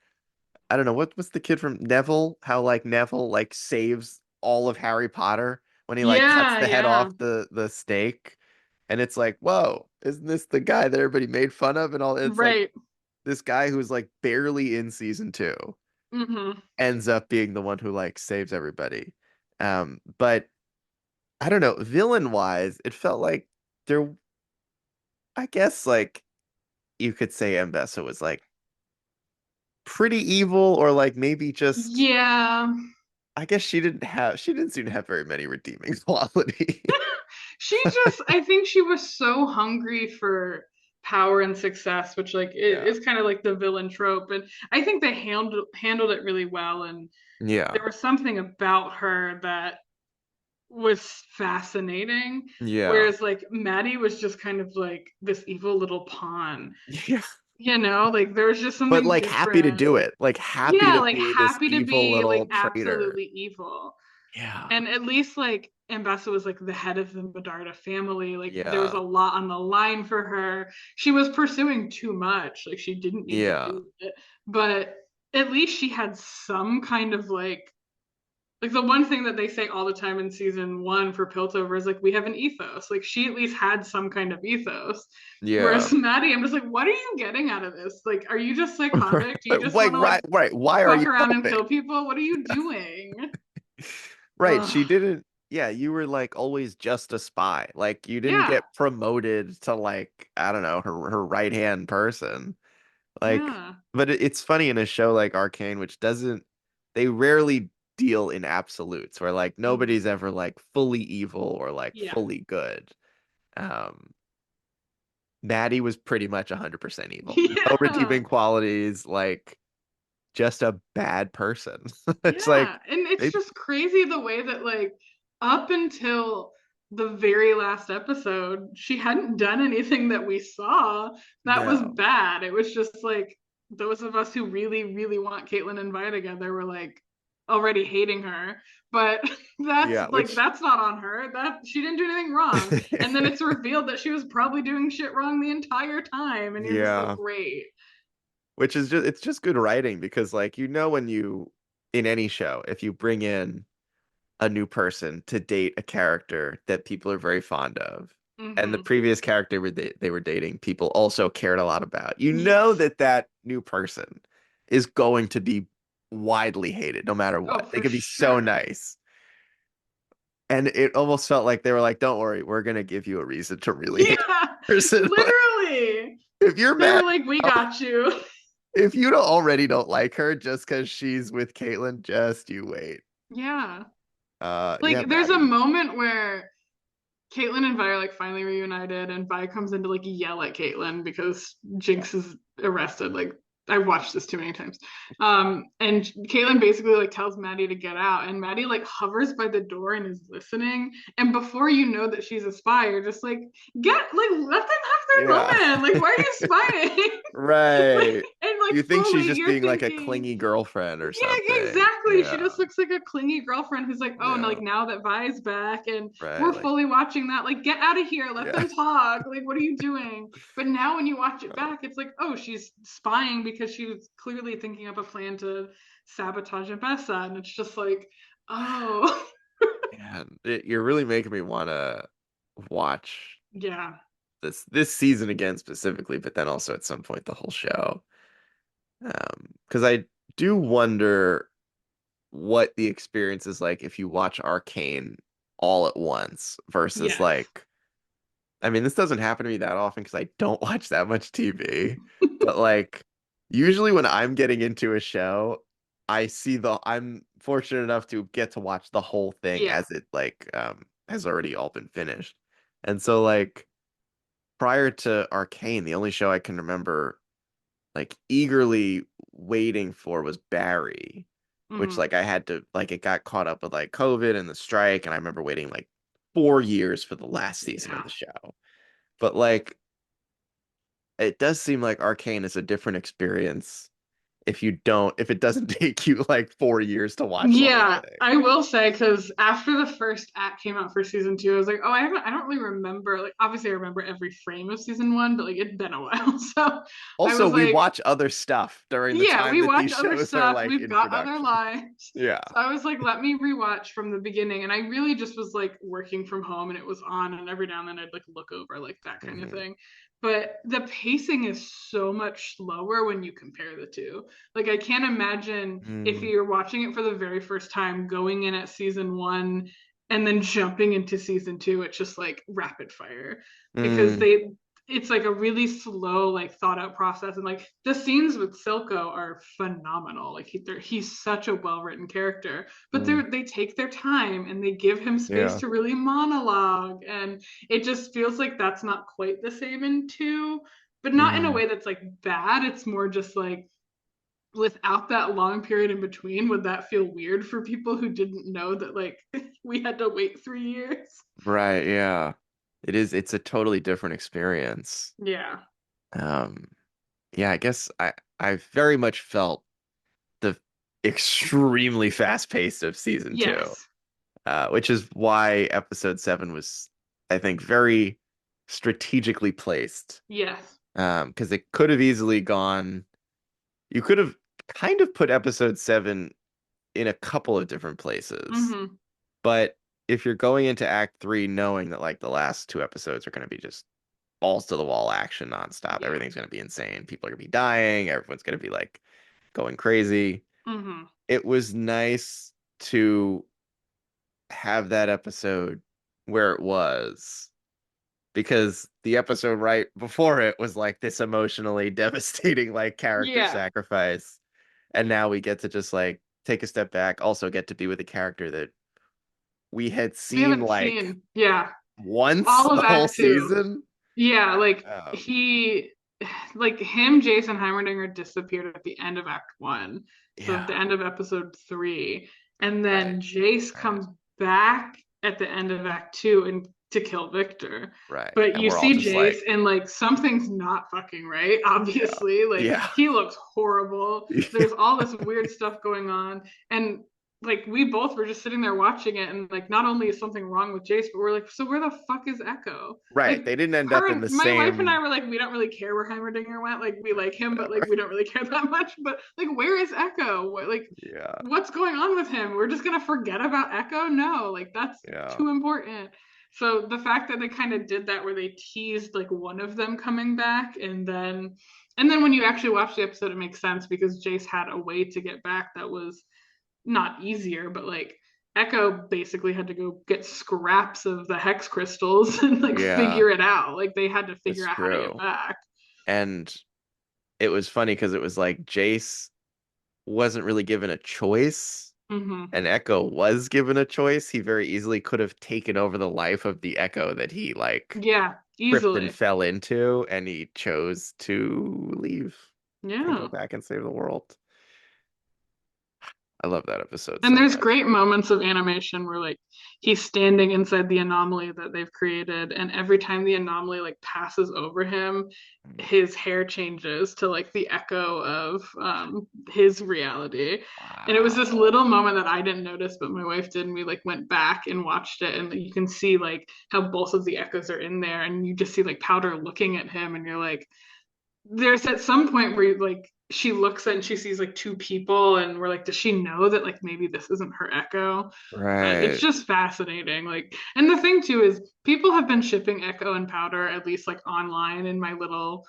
I don't know what's the kid from Neville, how like Neville like saves all of Harry Potter when he like cuts Yeah, the head yeah. off the stake. And it's like, whoa, isn't this the guy that everybody made fun of and all? It's like Right. this guy who's like barely in season two Mm-hmm. ends up being the one who like saves everybody. But I don't know, villain wise, it felt like there, I guess like you could say Mbessa was like pretty evil or like maybe just Yeah. I guess she didn't seem to have very many redeeming qualities. She just I think she was so hungry for power and success, which like Yeah. is kind of like the villain trope. And I think they handled it really well. And Yeah. there was something about her that was fascinating. Yeah. Whereas like Maddie was just kind of like this evil little pawn, Yeah. like there was just But something like happy to different. do it. Like happy Yeah, to like be this happy to evil be like little traitor. absolutely evil. Yeah. And at least like Ambessa was like the head of the Medarda family. Like there was Yeah. a lot on the line for her. She was pursuing too much. Like she didn't need to Yeah. do it. But at least she had some kind of like the one thing that they say all the time in season one for Piltover is like we have an ethos. Like she at least had some kind of ethos. Yeah. Whereas Maddie, I'm just like, what are you getting out of this? Like, are you just psychotic? Do you just Like want to like right. Why are fuck you around and helping? kill people? What are you doing? Right. Ugh. She didn't yeah, you were like always just a spy. Like you didn't Yeah, get promoted to like, I don't know, her right hand person. Like, yeah. but it's funny in a show like Arcane, which doesn't, they rarely deal in absolutes where like Mhm. nobody's ever like fully evil or like Yeah. fully good. Um, Maddie was pretty much 100% evil. No Yeah. redeeming qualities, like just a bad person. It's Yeah. like, And it's they, just crazy the way that, like, up until the very last episode, she hadn't done anything that we saw that was no. bad. It was just like those of us who really, really want Caitlyn and Vi together were like already hating her. But Yeah, which, that's not on her. That she didn't do anything wrong. And then it's revealed that she was probably doing shit wrong the entire time. And you're just like, yeah, great. which is just, it's just good writing because like, when you, in any show, if you bring in a new person to date a character that people are very fond of. And the Mm-hmm. previous character they were dating, people also cared a lot about. You know Yes. that that new person is going to be widely hated no matter Oh, what. They for could be so sure. nice. And it almost felt like they were like, don't worry, we're going to give you a reason to really hate Yeah, the person. Like, literally. if you're They mad, were like, we got you. if you don't already don't like her just because she's with Caitlyn, just you wait. Yeah. Yeah, Like, there's a Maddie. moment where Caitlyn and Vi are like finally reunited, and Vi comes in to like yell at Caitlyn because Jinx is arrested. Like I've watched this too many times. And Caitlyn basically like tells Maddie to get out, and Maddie like hovers by the door and is listening. And before you know that she's a spy, you're just like, get like let them have their Yeah. moment. Like why are you spying? like Right. and like You think she's fully just you're being like a thinking clingy girlfriend or yeah, something. exactly. She Yeah. just looks like a clingy girlfriend who's like, oh, and Yeah. like now that Vi's back and we're Right. Like, fully watching that, like, get out of here, let yeah. them talk. Like, what are you doing? But now when you watch it back, it's like, oh, she's spying because she was clearly thinking up a plan to sabotage Abessa. And it's just like, oh, Man, you're really making me want to watch yeah, this season again specifically, but then also at some point the whole show. Because I do wonder what the experience is like if you watch Arcane all at once versus yes, like, I mean, this doesn't happen to me that often because I don't watch that much TV, but like usually when I'm getting into a show, I'm fortunate enough to get to watch the whole thing yeah, as it like has already all been finished. And so like prior to Arcane, the only show I can remember like eagerly waiting for was Barry, which mm, like I had to like it got caught up with like COVID and the strike, and I remember waiting like 4 years for the last season of yeah. the show. But like it does seem like Arcane is a different experience if it doesn't take you like 4 years to watch the whole Yeah, thing. I will say because after the first act came out for season two, I was like, oh, I don't really remember. Like, obviously, I remember every frame of season one, but like it'd been a while, so I Also, was we like, watch other stuff during the yeah, time we that watch these other shows are stuff. like We've in got other production. lives. Yeah. So I was like, let me rewatch from the beginning. And I really just was like working from home and it was on, and every now and then I'd like look over like that kind of Hmm. thing. But the pacing is so much slower when you compare the two. Like I can't imagine if Mm, you're watching it for the very first time, going in at season one and then jumping into season two, it's just like rapid fire because mm, it's like a really slow, like thought out process. And like the scenes with Silco are phenomenal. Like he's such a well written character, but mm. they take their time and they give him space Yeah. to really monologue. And it just feels like that's not quite the same in two, but not in a Mm. way that's like bad. It's more just like without that long period in between, would that feel weird for people who didn't know that like we had to wait 3 years? Right, yeah. It's a totally different experience. Yeah. Um, yeah, I guess I very much felt the extremely fast pace of season two, Yes. which is why episode seven was, I think, very strategically placed. Yes. Because it could have easily gone, you could have kind of put episode seven in a couple of different places. Mm-hmm. But if you're going into act three knowing that like the last two episodes are going to be just balls to the wall action nonstop, Yeah. everything's going to be insane. People are going to be dying. Everyone's going to be like going crazy. Mm-hmm. It was nice to have that episode where it was because the episode right before it was like this emotionally devastating like character Yeah. sacrifice. And now we get to just like take a step back, also get to be with a character that we had We seen haven't like seen. Yeah. once All the of whole Act Two. season. Yeah, like Um, he like him, Jason Heimerdinger disappeared at the end of Act One. So at yeah, the end of episode three. And then right, Jace right, comes back at the end of Act Two and to kill Victor. right. But And you we're all see just Jace like, and like something's not fucking right, yeah, obviously. Like yeah. he looks horrible. There's all this weird stuff going on. And like we both were just sitting there watching it and like not only is something wrong with Jace, but we're like, so where the fuck is Echo? Right. Like They didn't end up her in and the my wife and I same were like, we don't really care where Heimerdinger went. Like we like him, but like whatever. we don't really care that much. But like, where is Echo? What like Yeah, what's going on with him? We're just gonna forget about Echo? No, like that's yeah, too important. So the fact that they kind of did that where they teased like one of them coming back and then when you actually watch the episode it makes sense because Jace had a way to get back that was not easier, but like Echo basically had to go get scraps of the hex crystals and like yeah. figure it out. Like they had to figure It's out how to get true. back. And it was funny because it was like Jace wasn't really given a choice Hmm. and Echo was given a choice, he very easily could have taken over the life of the Echo that he like Yeah, tripped and easily. fell into, and he chose to leave and go Yeah. back and save the world. I love that episode And so there's much. great moments of animation where like he's standing inside the anomaly that they've created, and every time the anomaly like passes over him, his hair changes to like the echo of his reality. And it was this Wow. little moment that I didn't notice, but my wife did, and we like went back and watched it, and you can see like how both of the echoes are in there, and you just see like Powder looking at him, and you're like, there's at some point where like she looks and she sees like two people and we're like, does she know that like maybe this isn't her echo? But it's Right. just fascinating. Like, and the thing too is people have been shipping Echo and Powder, at least like online in my little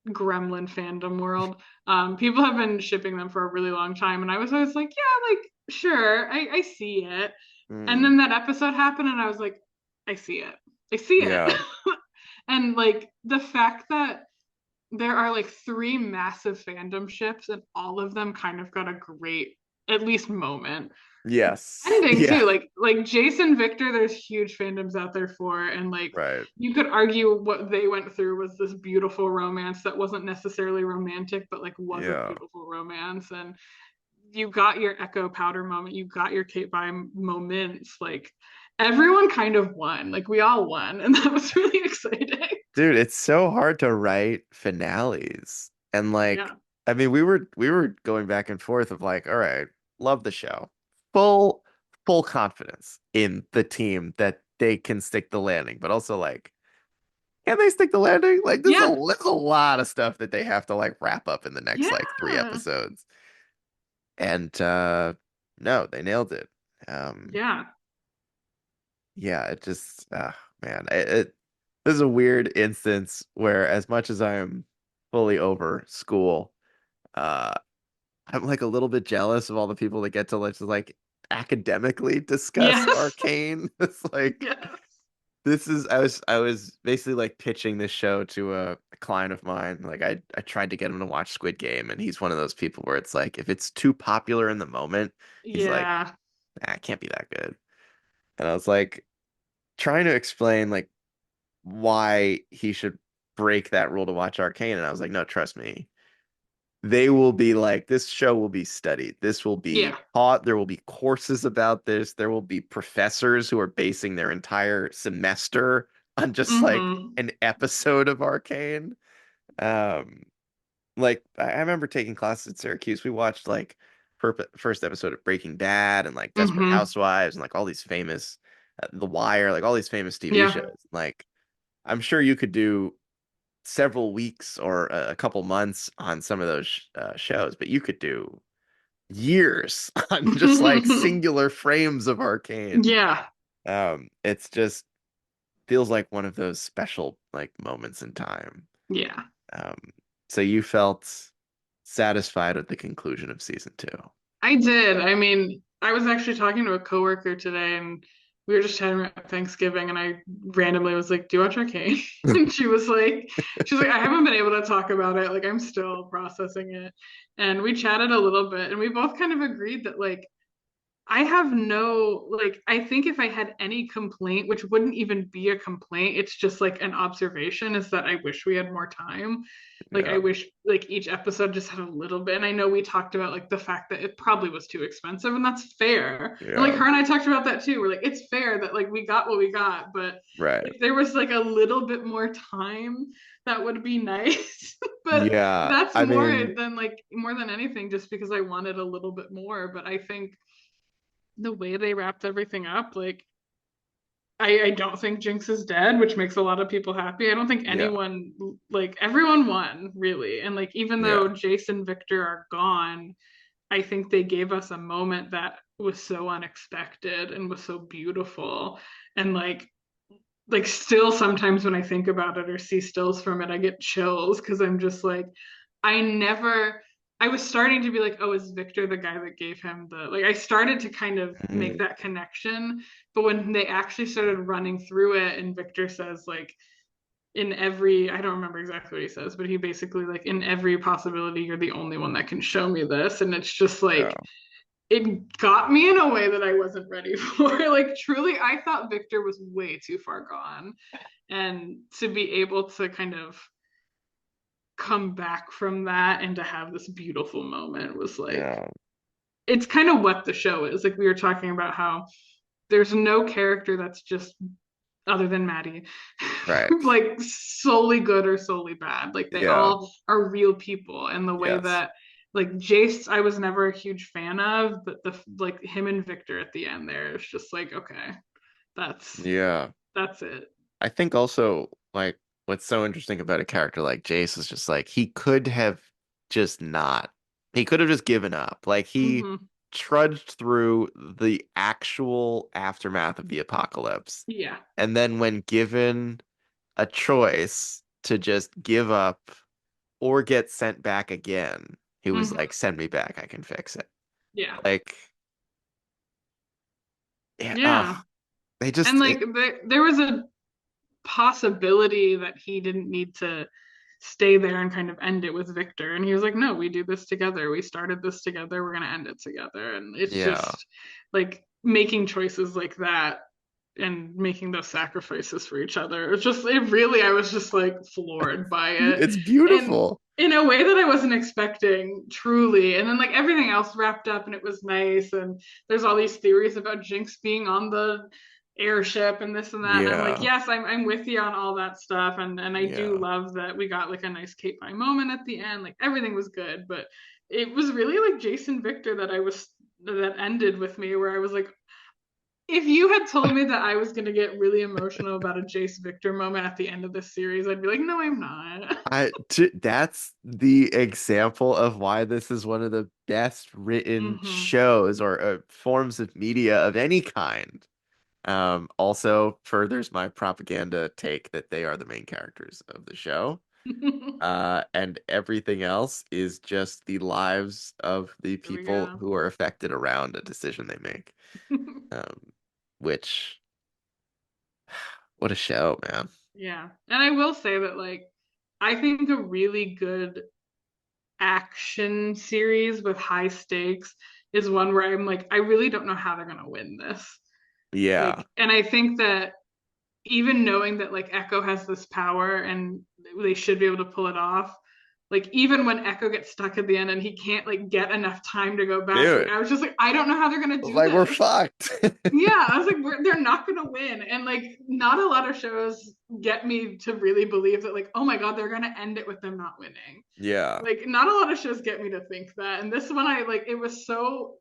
gremlin fandom world. People have been shipping them for a really long time. And I was always like, yeah, like sure, I see it. And Hmm. then that episode happened and I was like, I see it. I see it. Yeah. And like the fact that there are like three massive fandom ships and all of them kind of got a great at least moment Yes. ending Yeah. too, like Jason Victor, there's huge fandoms out there for, and like Right. you could argue what they went through was this beautiful romance that wasn't necessarily romantic but like was a Yeah. beautiful romance. And you got your Echo Powder moment, you got your Kate by moments, like everyone kind of won, like we all won, and that was really exciting. Dude, it's so hard to write finales. And like, Yeah. I mean, we were going back and forth of like, all right, love the show. Full full confidence in the team that they can stick the landing, but also like, can they stick the landing? Like Yeah. there's a lot of stuff that they have to like wrap up in the next like three Yeah. episodes. And no, they nailed it. Um Yeah. yeah, it just man, this is a weird instance where as much as I am fully over school, uh I'm like a little bit jealous of all the people that get to like just like academically discuss Yes. Arcane. It's like Yes. I was basically like pitching this show to a client of mine. Like I tried to get him to watch Squid Game, and he's one of those people where it's like if it's too popular in the moment, he's like, Yeah. it can't be that good. And I was like trying to explain like why he should break that rule to watch Arcane, and I was like, no, trust me. They will be like, this show will be studied. This will be Yeah. taught. There will be courses about this. There will be professors who are basing their entire semester on just like Mm-hmm. an episode of Arcane. Um, like I remember taking classes at Syracuse. We watched like first episode of Breaking Bad and like Desperate Mm-hmm. Housewives and like all these famous, The Wire, like all these famous TV Yeah. shows. Like I'm sure you could do several weeks or a couple months on some of those shows, but you could do years on just like singular frames of Arcane. Yeah. It's just feels like one of those special like moments in time. Yeah. Um, so you felt satisfied with the conclusion of season two. I did. I mean, I was actually talking to a coworker today and we were just chatting about Thanksgiving and I randomly was like, "Do you watch Arcane?" And she's like, "I haven't been able to talk about it. Like I'm still processing it." And we chatted a little bit and we both kind of agreed that like I have no, like, I think if I had any complaint, which wouldn't even be a complaint, it's just like an observation, is that I wish we had more time. Like, I Yeah, wish like each episode just had a little bit. And I know we talked about like the fact that it probably was too expensive, and that's fair. And like yeah, her and I talked about that too. We're like, it's fair that like we got what we got, but right. if there was like a little bit more time, that would be nice. But Yeah, that's I more mean, than like more than anything, just because I wanted a little bit more. But I think the way they wrapped everything up, like I don't think Jinx is dead, which makes a lot of people happy. I don't think yeah, anyone like everyone won really. And like even though yeah, Jason Victor are gone, I think they gave us a moment that was so unexpected and was so beautiful. And like still sometimes when I think about it or see stills from it, I get chills because I'm just like, I never. I was starting to be like, oh, is Victor the guy that gave him the like? I started to kind of make mm, that connection, but when they actually started running through it, and Victor says like, in every, I don't remember exactly what he says, but he basically like in every possibility, you're the only one that can show me this, and it's just yeah, like it got me in a way that I wasn't ready for. Like truly, I thought Victor was way too far gone, and to be able to kind of come back from that and to have this beautiful moment was like, Yeah. it's kind of what the show is. Like we were talking about how there's no character that's just, other than Maddie, Right. like solely good or solely bad. Like they Yeah. all are real people, and the way Yes. that like Jace, I was never a huge fan of, but the like him and Victor at the end there, it's just like okay, that's Yeah. that's it. I think also like what's so interesting about a character like Jace is just like he could have just not. He could have just given up. Like he Mm-hmm. trudged through the actual aftermath of the apocalypse. Yeah. And then when given a choice to just give up or get sent back again, he was Mm-hmm. like, send me back, I can fix it. Yeah. Like, yeah, Yeah. they And just like there was a possibility that he didn't need to stay there and kind of end it with Victor. And he was like, no, we do this together. We started this together. We're going to end it together. And it's yeah. just like making choices like that and making those sacrifices for each other. It's just, it really, I was just like floored by it. It's And beautiful. in a way that I wasn't expecting, truly. And then like everything else wrapped up and it was nice. And there's all these theories about Jinx being on the airship and this and that. And I'm like, Yeah. yes, I'm with you on all that stuff. And I do Yeah. love that we got like a nice Kate Pie moment at the end. Like everything was good, but it was really like Jason Victor that ended with me where I was like, if you had told me that I was going to get really emotional about a Jace Victor moment at the end of this series, I'd be like, no, I'm not. That's the example of why this is one of the best written Mm-hmm. shows or forms of media of any kind. Also furthers my propaganda take that they are the main characters of the show. And everything else is just the lives of the There we people go. who are affected around a decision they make. Um, which, what a show, man. Yeah. And I will say that, like, I think a really good action series with high stakes is one where I'm like, I really don't know how they're going to win this. Yeah, Like, and I think that even knowing that like Echo has this power and they should be able to pull it off. Like even when Echo gets stuck at the end and he can't like get enough time to go back, like dude. I was just like, I don't know how they're gonna do Like we're this. fucked. Yeah, I was like, they're not gonna win, and like not a lot of shows get me to really believe that like, oh my god, they're gonna end it with them not winning. Yeah. Like not a lot of shows get me to think that, and this one I like, it was so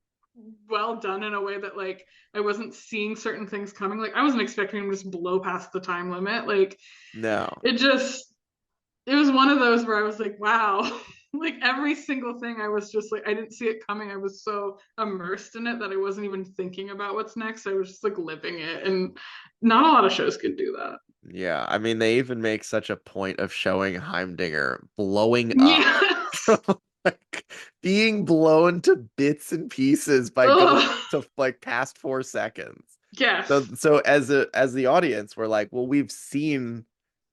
well done in a way that like I wasn't seeing certain things coming. Like I wasn't expecting him to just blow past the time limit. Like No. it just, it was one of those where I was like, wow. Like every single thing I was just like I didn't see it coming. I was so immersed in it that I wasn't even thinking about what's next. I was just like living it. And not a lot of shows could do that. Yeah. I mean, they even make such a point of showing Heimdinger blowing up from Yes. like being blown to bits and pieces by going Ugh. to like past 4 seconds. So Yes. so as the audience, we're like, well, we've seen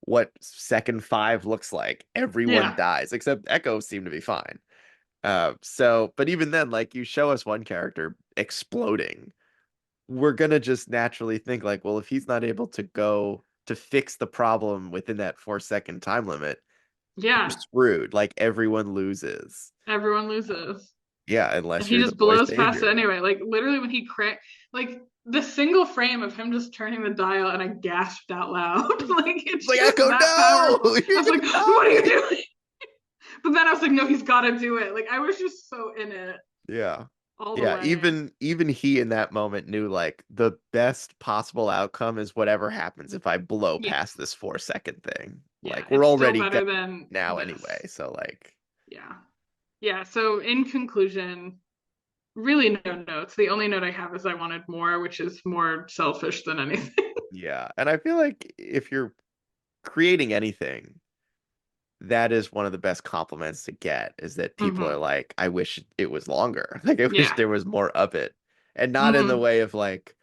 what second five looks like. Everyone Yeah. dies, except Echo seemed to be fine. So but even then, like you show us one character exploding, we're gonna just naturally think like, well, if he's not able to go to fix the problem within that 4 second time limit, we're Yeah. screwed. Like everyone loses. Everyone loses. Yeah, And unless he you're the just boy blows past it savior. anyway. Like literally when he cracked, like the single frame of him just turning the dial and I gasped out loud. Like It's it's like just Echo, that no, powerful. I you're was like, gonna what are you die. doing? But then I was like, no, he's got to do it. Like I was just so in it Yeah. all the Yeah, way. even he in that moment knew like the best possible outcome is whatever happens if I blow Yeah. past this 4 second thing. Yeah. Like we're It's still already dead better than now this. anyway, so like Yeah. Yeah. So in conclusion, really no notes. The only note I have is I wanted more, which is more selfish than anything. yeah. And I feel like if you're creating anything, that is one of the best compliments to get is that people are Mm-hmm. like, I wish it was longer. Like I wish Yeah. there was more of it. And not in the Mm-hmm. way of like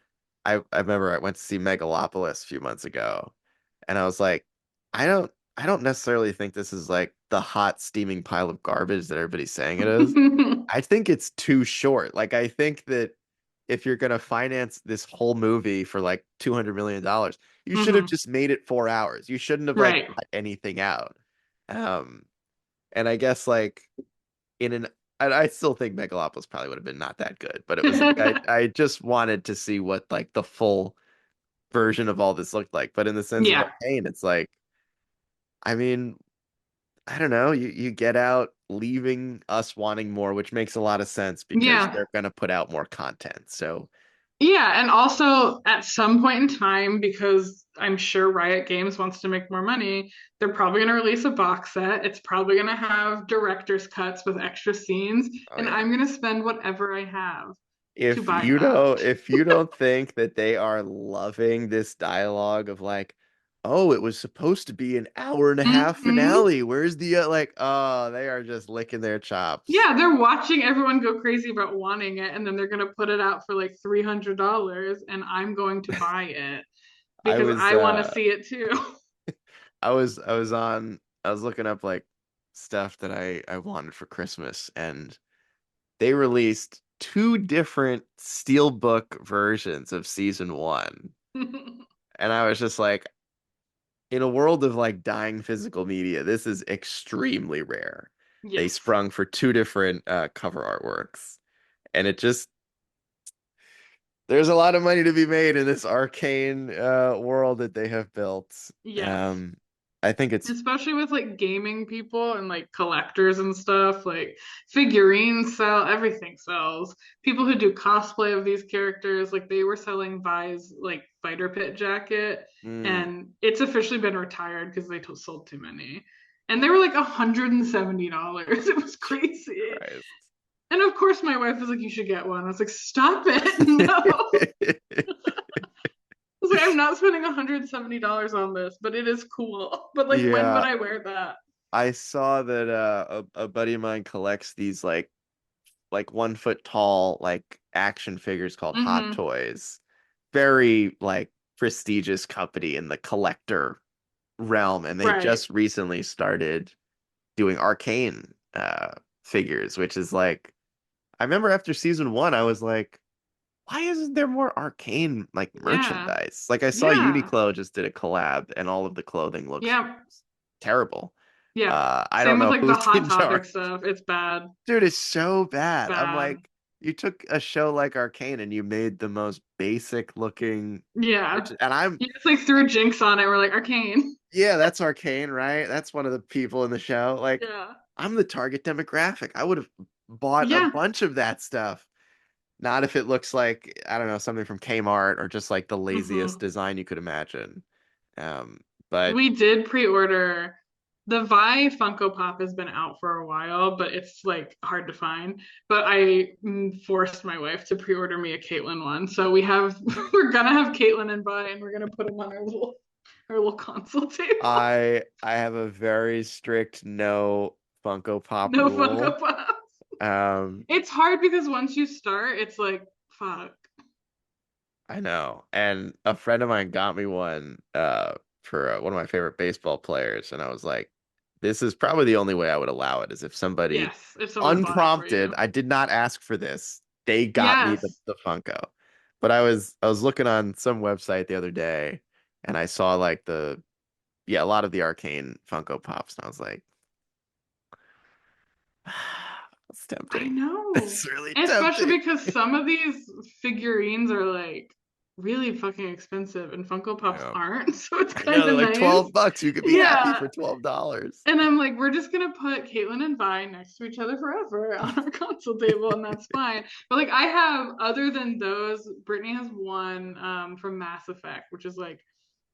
I remember I went to see Megalopolis a few months ago and I was like, I don't necessarily think this is like the hot steaming pile of garbage that everybody's saying it is. I think it's too short. Like I think that if you're gonna finance this whole movie for like $200 million, you should have Hmm. just made it 4 hours. You shouldn't have like Right. cut anything out. Um, and I guess like in an I still think Megalopolis probably would have been not that good, but it was like I just wanted to see what like the full version of all this looked like. But in the sense of Yeah. Arcane, it's like, I mean, I don't know, you get out leaving us wanting more, which makes a lot of sense because Yeah. they're gonna put out more content. So Yeah, and also at some point in time, because I'm sure Riot Games wants to make more money, they're probably going to release a box set. It's probably going to have director's cuts with extra scenes, oh and yeah. I'm going to spend whatever I have to buy that. If you don't think that they are loving this dialogue of like, oh, it was supposed to be an hour and a half Hmm. finale. Where's the like, oh, they are just licking their chops. Yeah, they're watching everyone go crazy about wanting it, and then they're going to put it out for like $300, and I'm going to buy it I because was I want to see it too. I was looking up like stuff that I wanted for Christmas, and they released two different steelbook versions of season one. And I was just like, in a world of like dying physical media, this is extremely rare. They Yes. sprung for two different cover artworks, and it just there's a lot of money to be made in this arcane world that they have built. Yes. Um, I think it's Especially with like gaming people and like collectors and stuff, like figurines sell, everything sells. People who do cosplay of these characters, like they were selling Vi's like fighter pit jacket, mm, and it's officially been retired because they sold too many. And they were like $170. It was crazy. Christ. And of course, my wife was like, "You should get one." I was like, "Stop it. No." I was like, "I'm not spending $170 on this, but it is cool." But like, when would Yeah, I wear that? I saw that a buddy of mine collects these like 1 foot tall like action figures called Hot Mm-hmm. Toys. Very like prestigious company in the collector realm, and they Right. just recently started doing arcane figures, which is like I remember after season one, I was like, why isn't there more arcane like Yeah. merchandise? Like I saw Yeah. Uniqlo just did a collab and all of the clothing looks Yeah. terrible. Yeah. I don't Same with know like the who's Hot in Topic charge. stuff. It's bad. Dude, it's so It's bad. I'm bad. like, you took a show like Arcane and you made the most basic looking Yeah. and I'm You just like threw Jinx on it. We're like, Arcane. yeah, that's Arcane, right? That's one of the people in the show. Like, Yeah. I'm the target demographic. I would have bought a Yeah. bunch of that stuff. Not if it looks like, I don't know, something from Kmart or just like the laziest Hmm. design you could imagine. Um, but We did pre-order the Vi Funko Pop has been out for a while, but it's like hard to find. But I forced my wife to pre-order me a Caitlyn one. So we have we're gonna have Caitlyn and Vi, and we're gonna put them on our little console table. I have a very strict no Funko Pop No Funko rule. Pops. Um, It's hard because once you start, it's like, fuck. I know. And a friend of mine got me one for one of my favorite baseball players, and I was like, this is probably the only way I would allow it is if somebody Yes, if someone bought it for unprompted, you. I did not ask for this. They got me Yes. the Funko. But I was looking on some website the other day and I saw like the yeah, a lot of the Arcane Funko Pops, and I was like, it's I tempting. know. It's really And especially tempting. because some of these figurines are like really fucking expensive and Funko Pops Yeah. aren't. So it's I know kind they're of like nice. $12. You could be happy Yeah. for $12. And I'm like, we're just gonna put Caitlyn and Vi next to each other forever on our console table, and that's fine. But like, I have other than those, Brittany has one from Mass Effect, which is like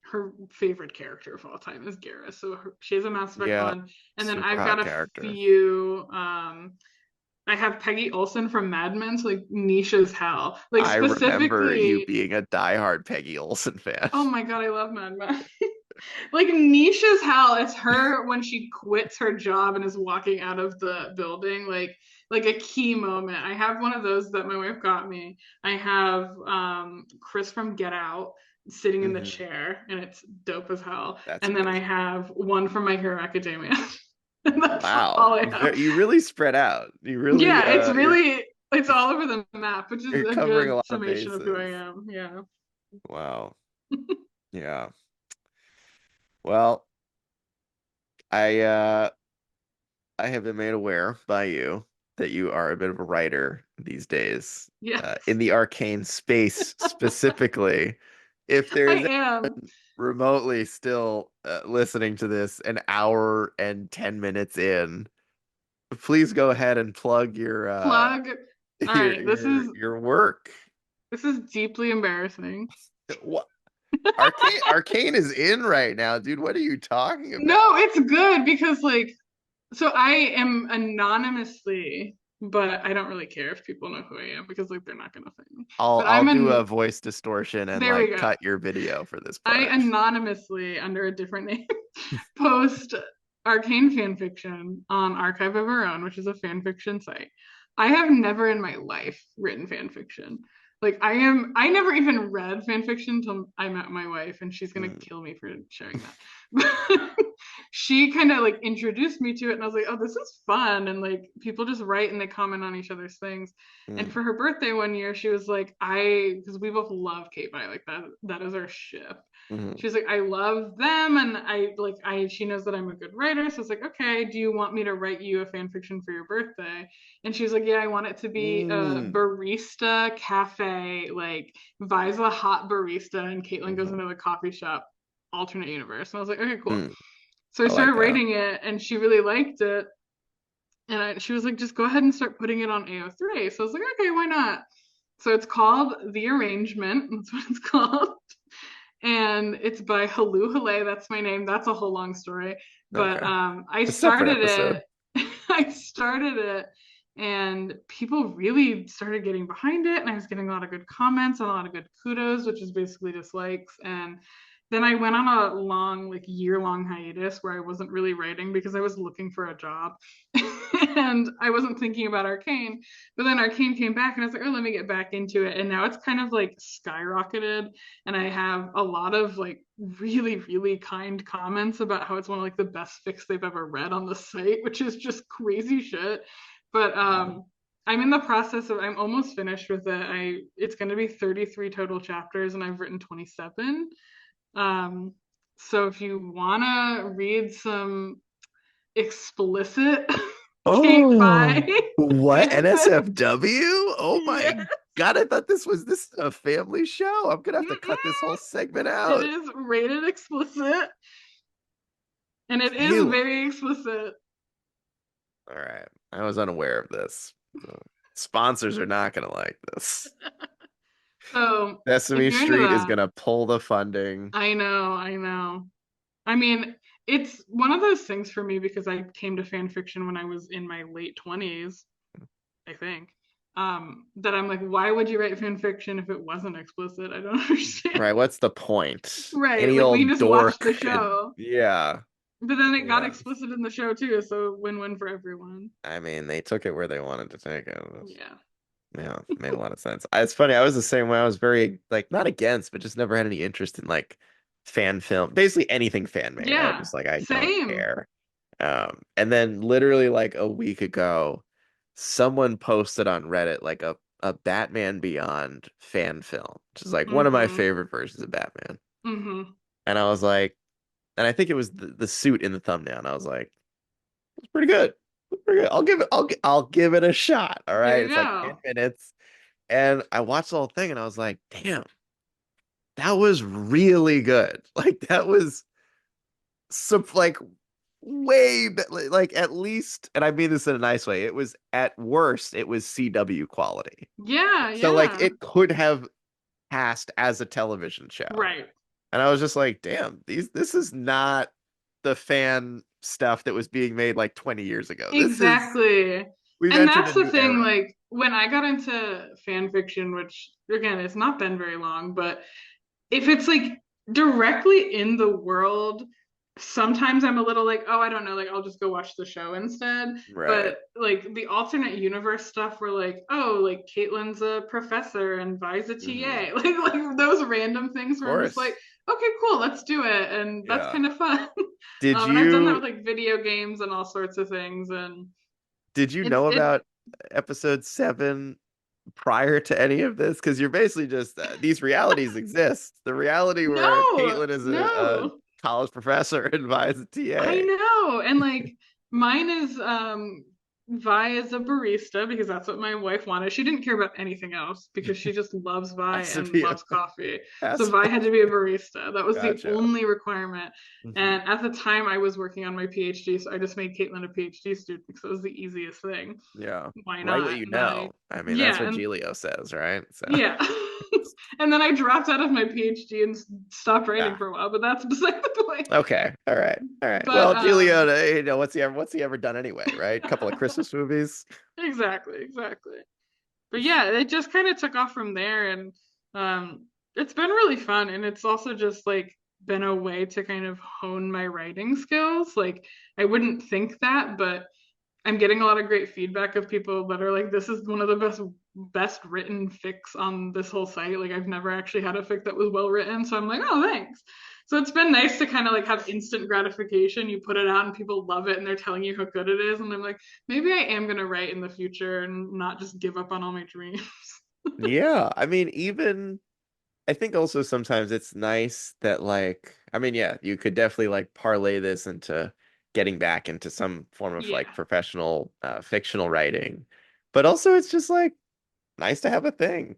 her favorite character of all time is Garrus. So she has a Mass Effect Yeah, one, and then super I've hot got a character. few. I have Peggy Olson from Mad Men, so like niche as hell. Like I remember you specifically, being a diehard Peggy Olsen fan. oh my god, I love Mad Men. Like niche as hell. It's her when she quits her job and is walking out of the building, like a key moment. I have one of those that my wife got me. I have Chris from Get Out sitting in the Hmm. chair, and it's dope as hell. That's And then I amazing. have one from My Hero Academia. That's Wow. all I have. You really spread out. You really Yeah, it's all over the map, which is you're a covering a good lot of summation of who I bases. am. Yeah. Wow. Yeah. Well, I I have been made aware by you that you are a bit of a writer these days, Yes. in the arcane space specifically. If there I is am. anyone remotely still listening to this an hour and 10 minutes in, please go ahead and plug your Plug. All right, your work. this is deeply embarrassing. What Arcane is in right now, dude. What are you talking No, about? it's good because like so I am anonymously, but I don't really care if people know who I am because like they're not gonna find me. But I'll do a voice distortion and there we like go. cut your video for this I part. anonymously under a different name post Arcane fan fiction on Archive of Our Own, which is a fan fiction site. I have never in my life written fan fiction. Like I never even read fan fiction until I met my wife, and she's gonna Mm, kill me for sharing that. She kind of like introduced me to it, and I was like, oh, this is fun. And like people just write and they comment on each other's things. And mm, for her birthday one year, she was like, because we both love Kate and I, like that is our ship. mm, She's like, I love them, and she knows that I'm a good writer, so it's like, okay, do you want me to write you a fan fiction for your birthday? And she's like, yeah, I want it to be a mm, barista cafe, like Vi's a hot barista, and Caitlin goes mhm, into the coffee shop, alternate universe. And I was like, okay, cool. mm. So I I like started that. writing it, and she really liked it. And she was like, just go ahead and start putting it on AO3. So I was like, okay, why not? So it's called The Arrangement. That's what it's called. And it's by Halu Hale. That's my name. That's a whole long story. But Okay. I A separate started episode. it. I started it, and people really started getting behind it. And I was getting a lot of good comments and a lot of good kudos, which is basically dislikes. And then I went on a long, like year-long hiatus where I wasn't really writing because I was looking for a job and I wasn't thinking about Arcane. But then Arcane came back and I was like, oh, let me get back into it. And now it's kind of like skyrocketed. And I have a lot of like really, really kind comments about how it's one of like the best fics they've ever read on the site, which is just crazy shit. But Wow. I'm in the process of I'm almost finished with it. It's going to be 33 total chapters and I've written 27. Um, so if you want to read some explicit Kate Oh, by what? fanfic, NSFW? Oh yeah, my God, I thought this is a family show. I'm gonna have to cut this mm-mm. whole segment It out. is rated explicit and it is Kayla. very explicit. All right. I was unaware of this. So, sponsors are not gonna like this. So if Sesame you're into Street is that, gonna pull the funding. I know. I mean, it's one of those things for me because I came to fan fiction when I was in my late 20s, I think. That I'm like, why would you write fan fiction if it wasn't explicit? I don't understand. Right, what's the point? Right, Any like we can old just watch the dork could, show. yeah, But then it got yeah. explicit in the show too, so win-win for everyone. I mean, they took it where they wanted to take it. Yeah. Yeah, made a lot of sense. It's funny, I was the same way. I was very like not against, but just never had any interest in like fan film, basically anything fan made. I was Yeah. just like, I don't Same. care. And then literally like a week ago, someone posted on Reddit like a Batman Beyond fan film, which is like one of my Mm-hmm. favorite versions of Batman. Mm-hmm. And I was like, and I think it was the suit in the thumbnail, and I was like, it's pretty good. It's pretty good. I'll give it a shot. All There right. you It's like 10 go. minutes. And I watched the whole thing and I was like, damn, that was really good. Like that was some like like at least, and I mean this in a nice way, it was at worst, it was CW quality. Yeah, So like yeah. it could have passed as a television show. Right. And I was just like, damn, this is not the fan stuff that was being made like 20 years ago. Exactly. We've And entered a that's the new thing, era. like when I got into fan fiction, which again, it's not been very long, but if it's like directly in the world, sometimes I'm a little like, oh, I don't know, like I'll just go watch the show instead. Right. But like the alternate universe stuff, where like, oh, like Caitlin's a professor and Vi's a Hmm. TA, like those random things Of where I'm just like, course. okay, cool, let's do it, and that's Yeah. kind of fun. Did And I've done that with you like video games and all sorts of things. And did you it's know it about episode 7 prior to any of this? Because you're basically just these realities exist. The reality where no, Caitlin is a no. college professor and Vi is a I TA. know. And like mine is Vi is a barista because that's what my wife wanted. She didn't care about anything else because she just loves Vi Has to and be a loves coffee. So has Vi had to be a barista. That was the Gotcha. only requirement. Hmm. And at the time I was working on my PhD, so I just made Caitlin a PhD student because it was the easiest thing. Yeah. Why Write what not? you And then I know. I mean, that's yeah, what and Giglio says, right? So yeah. And then I dropped out of my PhD and stopped writing yeah. for a while, but that's beside the point. Okay. All right. All right. But Well, Giglio, what's he ever done anyway, right? A couple of Christmas movies. exactly, exactly. But yeah, it just kind of took off from there, and it's been really fun, and it's also just like been a way to kind of hone my writing skills. Like I wouldn't think that, but I'm getting a lot of great feedback of people that are like, this is one of the best written fics on this whole site. Like I've never actually had a fic that was well written. So I'm like, oh thanks. So it's been nice to kind of like have instant gratification. You put it out and people love it and they're telling you how good it is. And I'm like, maybe I am gonna write in the future and not just give up on all my dreams. Yeah. I mean, even I think also sometimes it's nice that like I mean, yeah, you could definitely like parlay this into getting back into some form of Yeah. like professional fictional writing. But also it's just like nice to have a thing.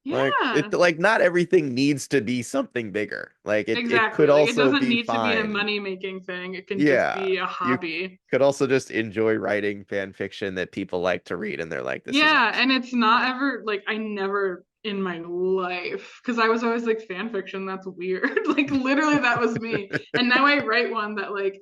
Like Yeah. it like not everything needs to be something bigger. Like it Exactly. could Like it also doesn't be need to be a fine. money making thing. It can just Yeah. be a You hobby. could also just enjoy writing fan fiction that people like to read and they're like, this is Yeah, awesome. and it's not Yeah. ever like I never in my life because I was always like fan fiction, that's weird. Like literally that was me. And now I write one that like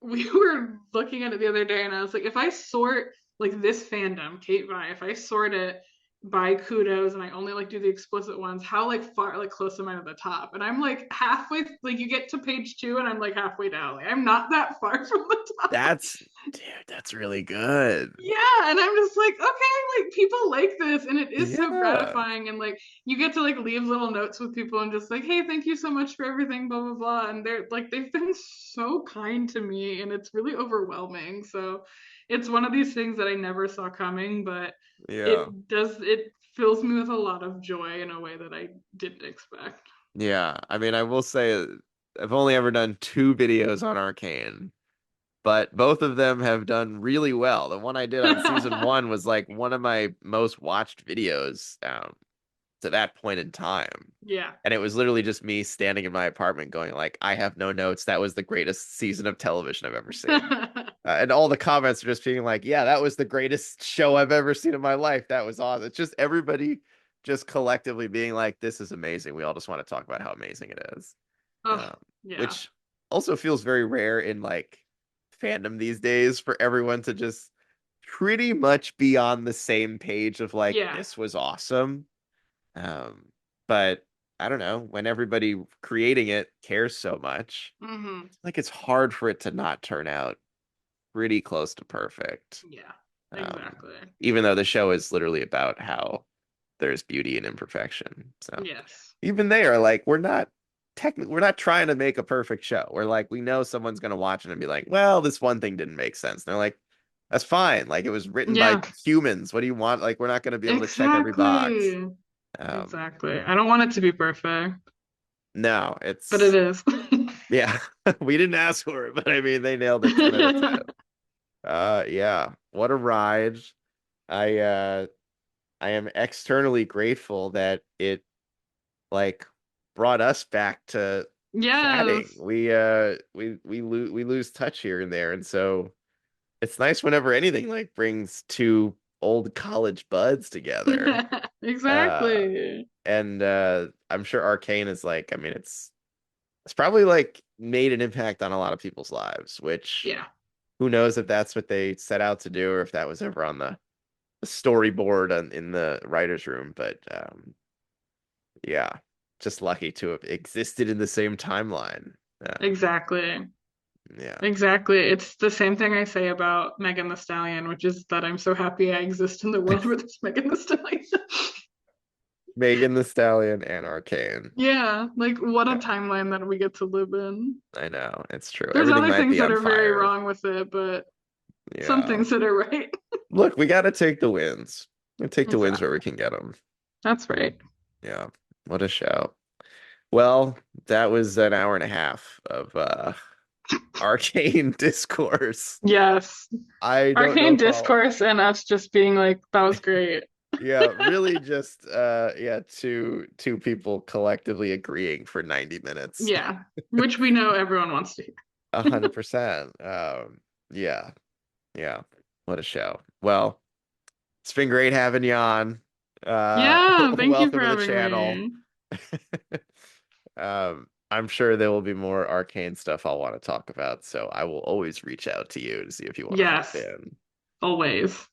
we were looking at it the other day and I was like, if I sort like this fandom, Kate Vi, if I sort it by kudos and I only like do the explicit ones, how like far like close am I to the top? And I'm like halfway, like you get to page 2 and I'm like halfway down. Like I'm not that far from the top. That's dude, that's really good. Yeah, and I'm just like, okay, like people like this, and it is so Yeah. gratifying, and like you get to like leave little notes with people and just like, hey, thank you so much for everything, blah blah blah, and they're like they've been so kind to me, and it's really overwhelming. So it's one of these things that I never saw coming, but Yeah. it fills me with a lot of joy in a way that I didn't expect. Yeah. I mean, I will say I've only ever done 2 videos on Arcane, but both of them have done really well. The one I did on season 1 was like one of my most watched videos to that point in time. Yeah. And it was literally just me standing in my apartment going like, I have no notes. That was the greatest season of television I've ever seen. And all the comments are just being like, yeah, that was the greatest show I've ever seen in my life. That was awesome. It's just everybody just collectively being like, this is amazing. We all just want to talk about how amazing it is. Oh, Um, yeah. which also feels very rare in like fandom these days for everyone to just pretty much be on the same page of like, Yeah. this was awesome. Um, but I don't know, when everybody creating it cares so much, Hmm. like it's hard for it to not turn out pretty close to perfect. Yeah. Um, Exactly. even though the show is literally about how there's beauty in imperfection. So Yes. even they are like, we're not trying to make a perfect show. We're like, we know someone's gonna watch it and be like, well, this one thing didn't make sense. And they're like, that's fine. Like it was written by Yeah. humans. What do you want? Like we're not gonna be able to check every box. Exactly. Um, Exactly. I don't want it to be perfect, no, but it it's is. yeah. We didn't ask for it, but I mean they nailed it 10 out of 10. Yeah. What a ride. I I am externally grateful that it like brought us back to chatting. Yes. We lose touch here and there, and so it's nice whenever anything like brings 2 old college buds together. Uh Exactly. and I'm sure Arcane is like, I mean it's probably like made an impact on a lot of people's lives, which Yeah. who knows if that's what they set out to do or if that was ever on the storyboard in the writer's room, but yeah, just lucky to have existed in the same timeline. Um, Exactly. yeah. Exactly. It's the same thing I say about Megan the Stallion, which is that I'm so happy I exist in the world where there's Megan the Stallion. Megan the Stallion and Arcane. Yeah, like what a Yeah, timeline that we get to live in. I know. It's true. There's Everything other might things be that on are very fire. wrong with it, but some Yeah. things that are right. Look, we got to take the wins. We take the wins where we Exactly. can get them. That's right. Yeah. What a show. Well, that was an hour and a half of arcane discourse. Yes. I don't know Arcane if I'll discourse and us just being like, that was great. yeah, really just yeah, two people collectively agreeing for 90 minutes. Yeah. Which we know everyone wants to hear. 100%. Yeah. Yeah. What a show. Well, it's been great having you on. Yeah, thank you for Welcome to the having channel. me. I'm sure there will be more arcane stuff I'll want to talk about, so I will always reach out to you to see if you want to hop Yes, in. always.